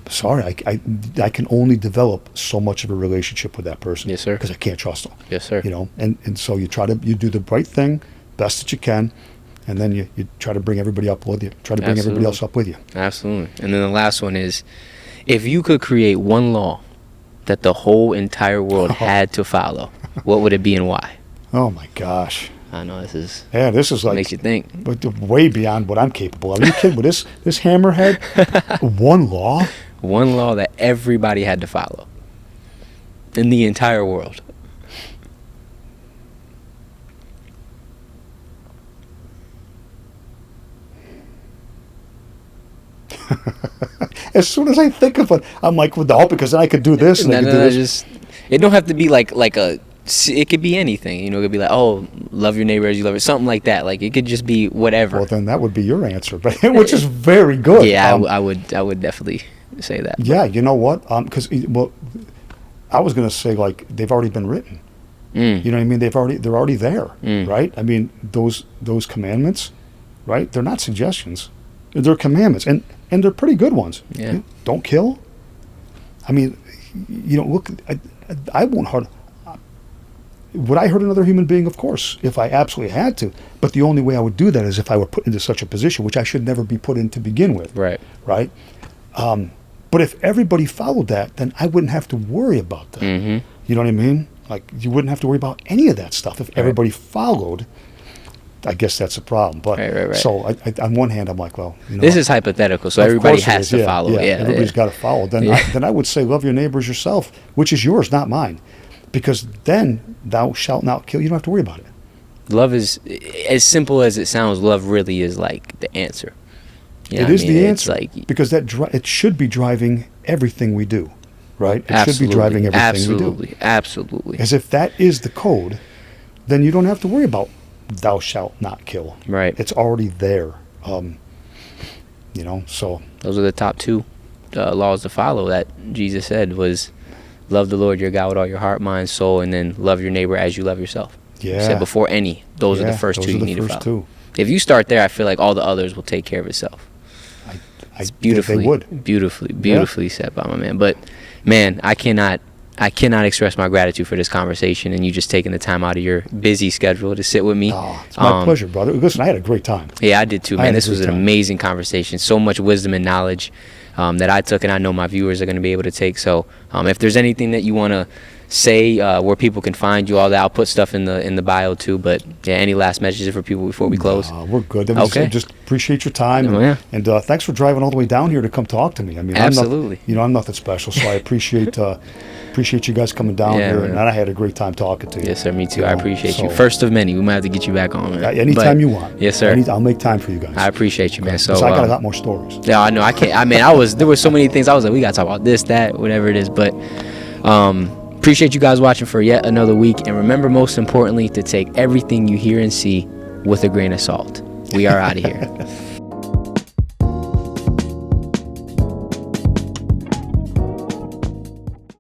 sorry, I can only develop so much of a relationship with that person. Yes, sir. Because I can't trust them. Yes, sir. And so you do the right thing, best that you can, and then you try to bring everybody up with you. Try to bring everybody else up with you. Absolutely. And then the last one is, if you could create one law that the whole entire world had to follow, what would it be and why? Oh my gosh. I know this is like makes you think. But way beyond what I'm capable of. Are you kidding? With this hammerhead, one law. One law that everybody had to follow in the entire world. As soon as I think of it, I'm like, well, because then I could do this and I could do this. It don't have to be like a. It could be anything, It could be like, oh, love your neighbor as you love it, something like that. Like it could just be whatever. Well, then that would be your answer, but which is very good. Yeah, I would definitely say that. Yeah, you know what? Because I was going to say like they've already been written. You know what I mean? They're already there, right? I mean those commandments, right? They're not suggestions. They're commandments, and they're pretty good ones. Yeah. Don't kill. I mean, look, I won't hurt. Would I hurt another human being? Of course, if I absolutely had to. But the only way I would do that is if I were put into such a position, which I should never be put in to begin with. Right. Right. But if everybody followed that, then I wouldn't have to worry about that. You know what I mean? Like you wouldn't have to worry about any of that stuff if everybody followed. I guess that's a problem. But right. So on one hand, I'm like, well, this is hypothetical, so everybody has to follow. Yeah, everybody's got to follow. Then I would say, love your neighbor as yourself, which is yours, not mine, because then thou shalt not kill. You don't have to worry about it. Love is as simple as it sounds. Love really is like the answer. It is the answer, because it should be driving everything we do, right? It should be driving everything we do. Absolutely. As if that is the code, then you don't have to worry about thou shalt not kill. Right. It's already there. So those are the top two laws to follow that Jesus said was love the Lord your God with all your heart, mind, soul, and then love your neighbor as you love yourself. Yeah. He said before any, those are the first two you need to follow. Two. If you start there, I feel like all the others will take care of itself. It's beautifully said by my man. But man, I cannot I cannot express my gratitude for this conversation and you just taking the time out of your busy schedule to sit with me. Oh, it's my pleasure, brother. Listen, I had a great time. Yeah, I did too, man. This was an amazing conversation. So much wisdom and knowledge that I took, and I know my viewers are going to be able to take. So if there's anything that you want to say, where people can find you, all that, I'll put stuff in the bio too. But yeah, any last messages for people before we close? We're good. Okay. Just appreciate your time, and thanks for driving all the way down here to come talk to me. I mean, absolutely. I'm nothing special, so I appreciate you guys coming down here, man. And I had a great time talking to you. Yes, sir. Me too. I appreciate you. First of many. We might have to get you back on, man. Anytime you want. Yes, sir. I'll make time for you guys. I appreciate you, man. So I got a lot more stories. Yeah, I know. I can't. I mean, there were so many things. I was like, we gotta talk about this, that, whatever it is. But appreciate you guys watching for yet another week. And remember, most importantly, to take everything you hear and see with a grain of salt. We are out of here.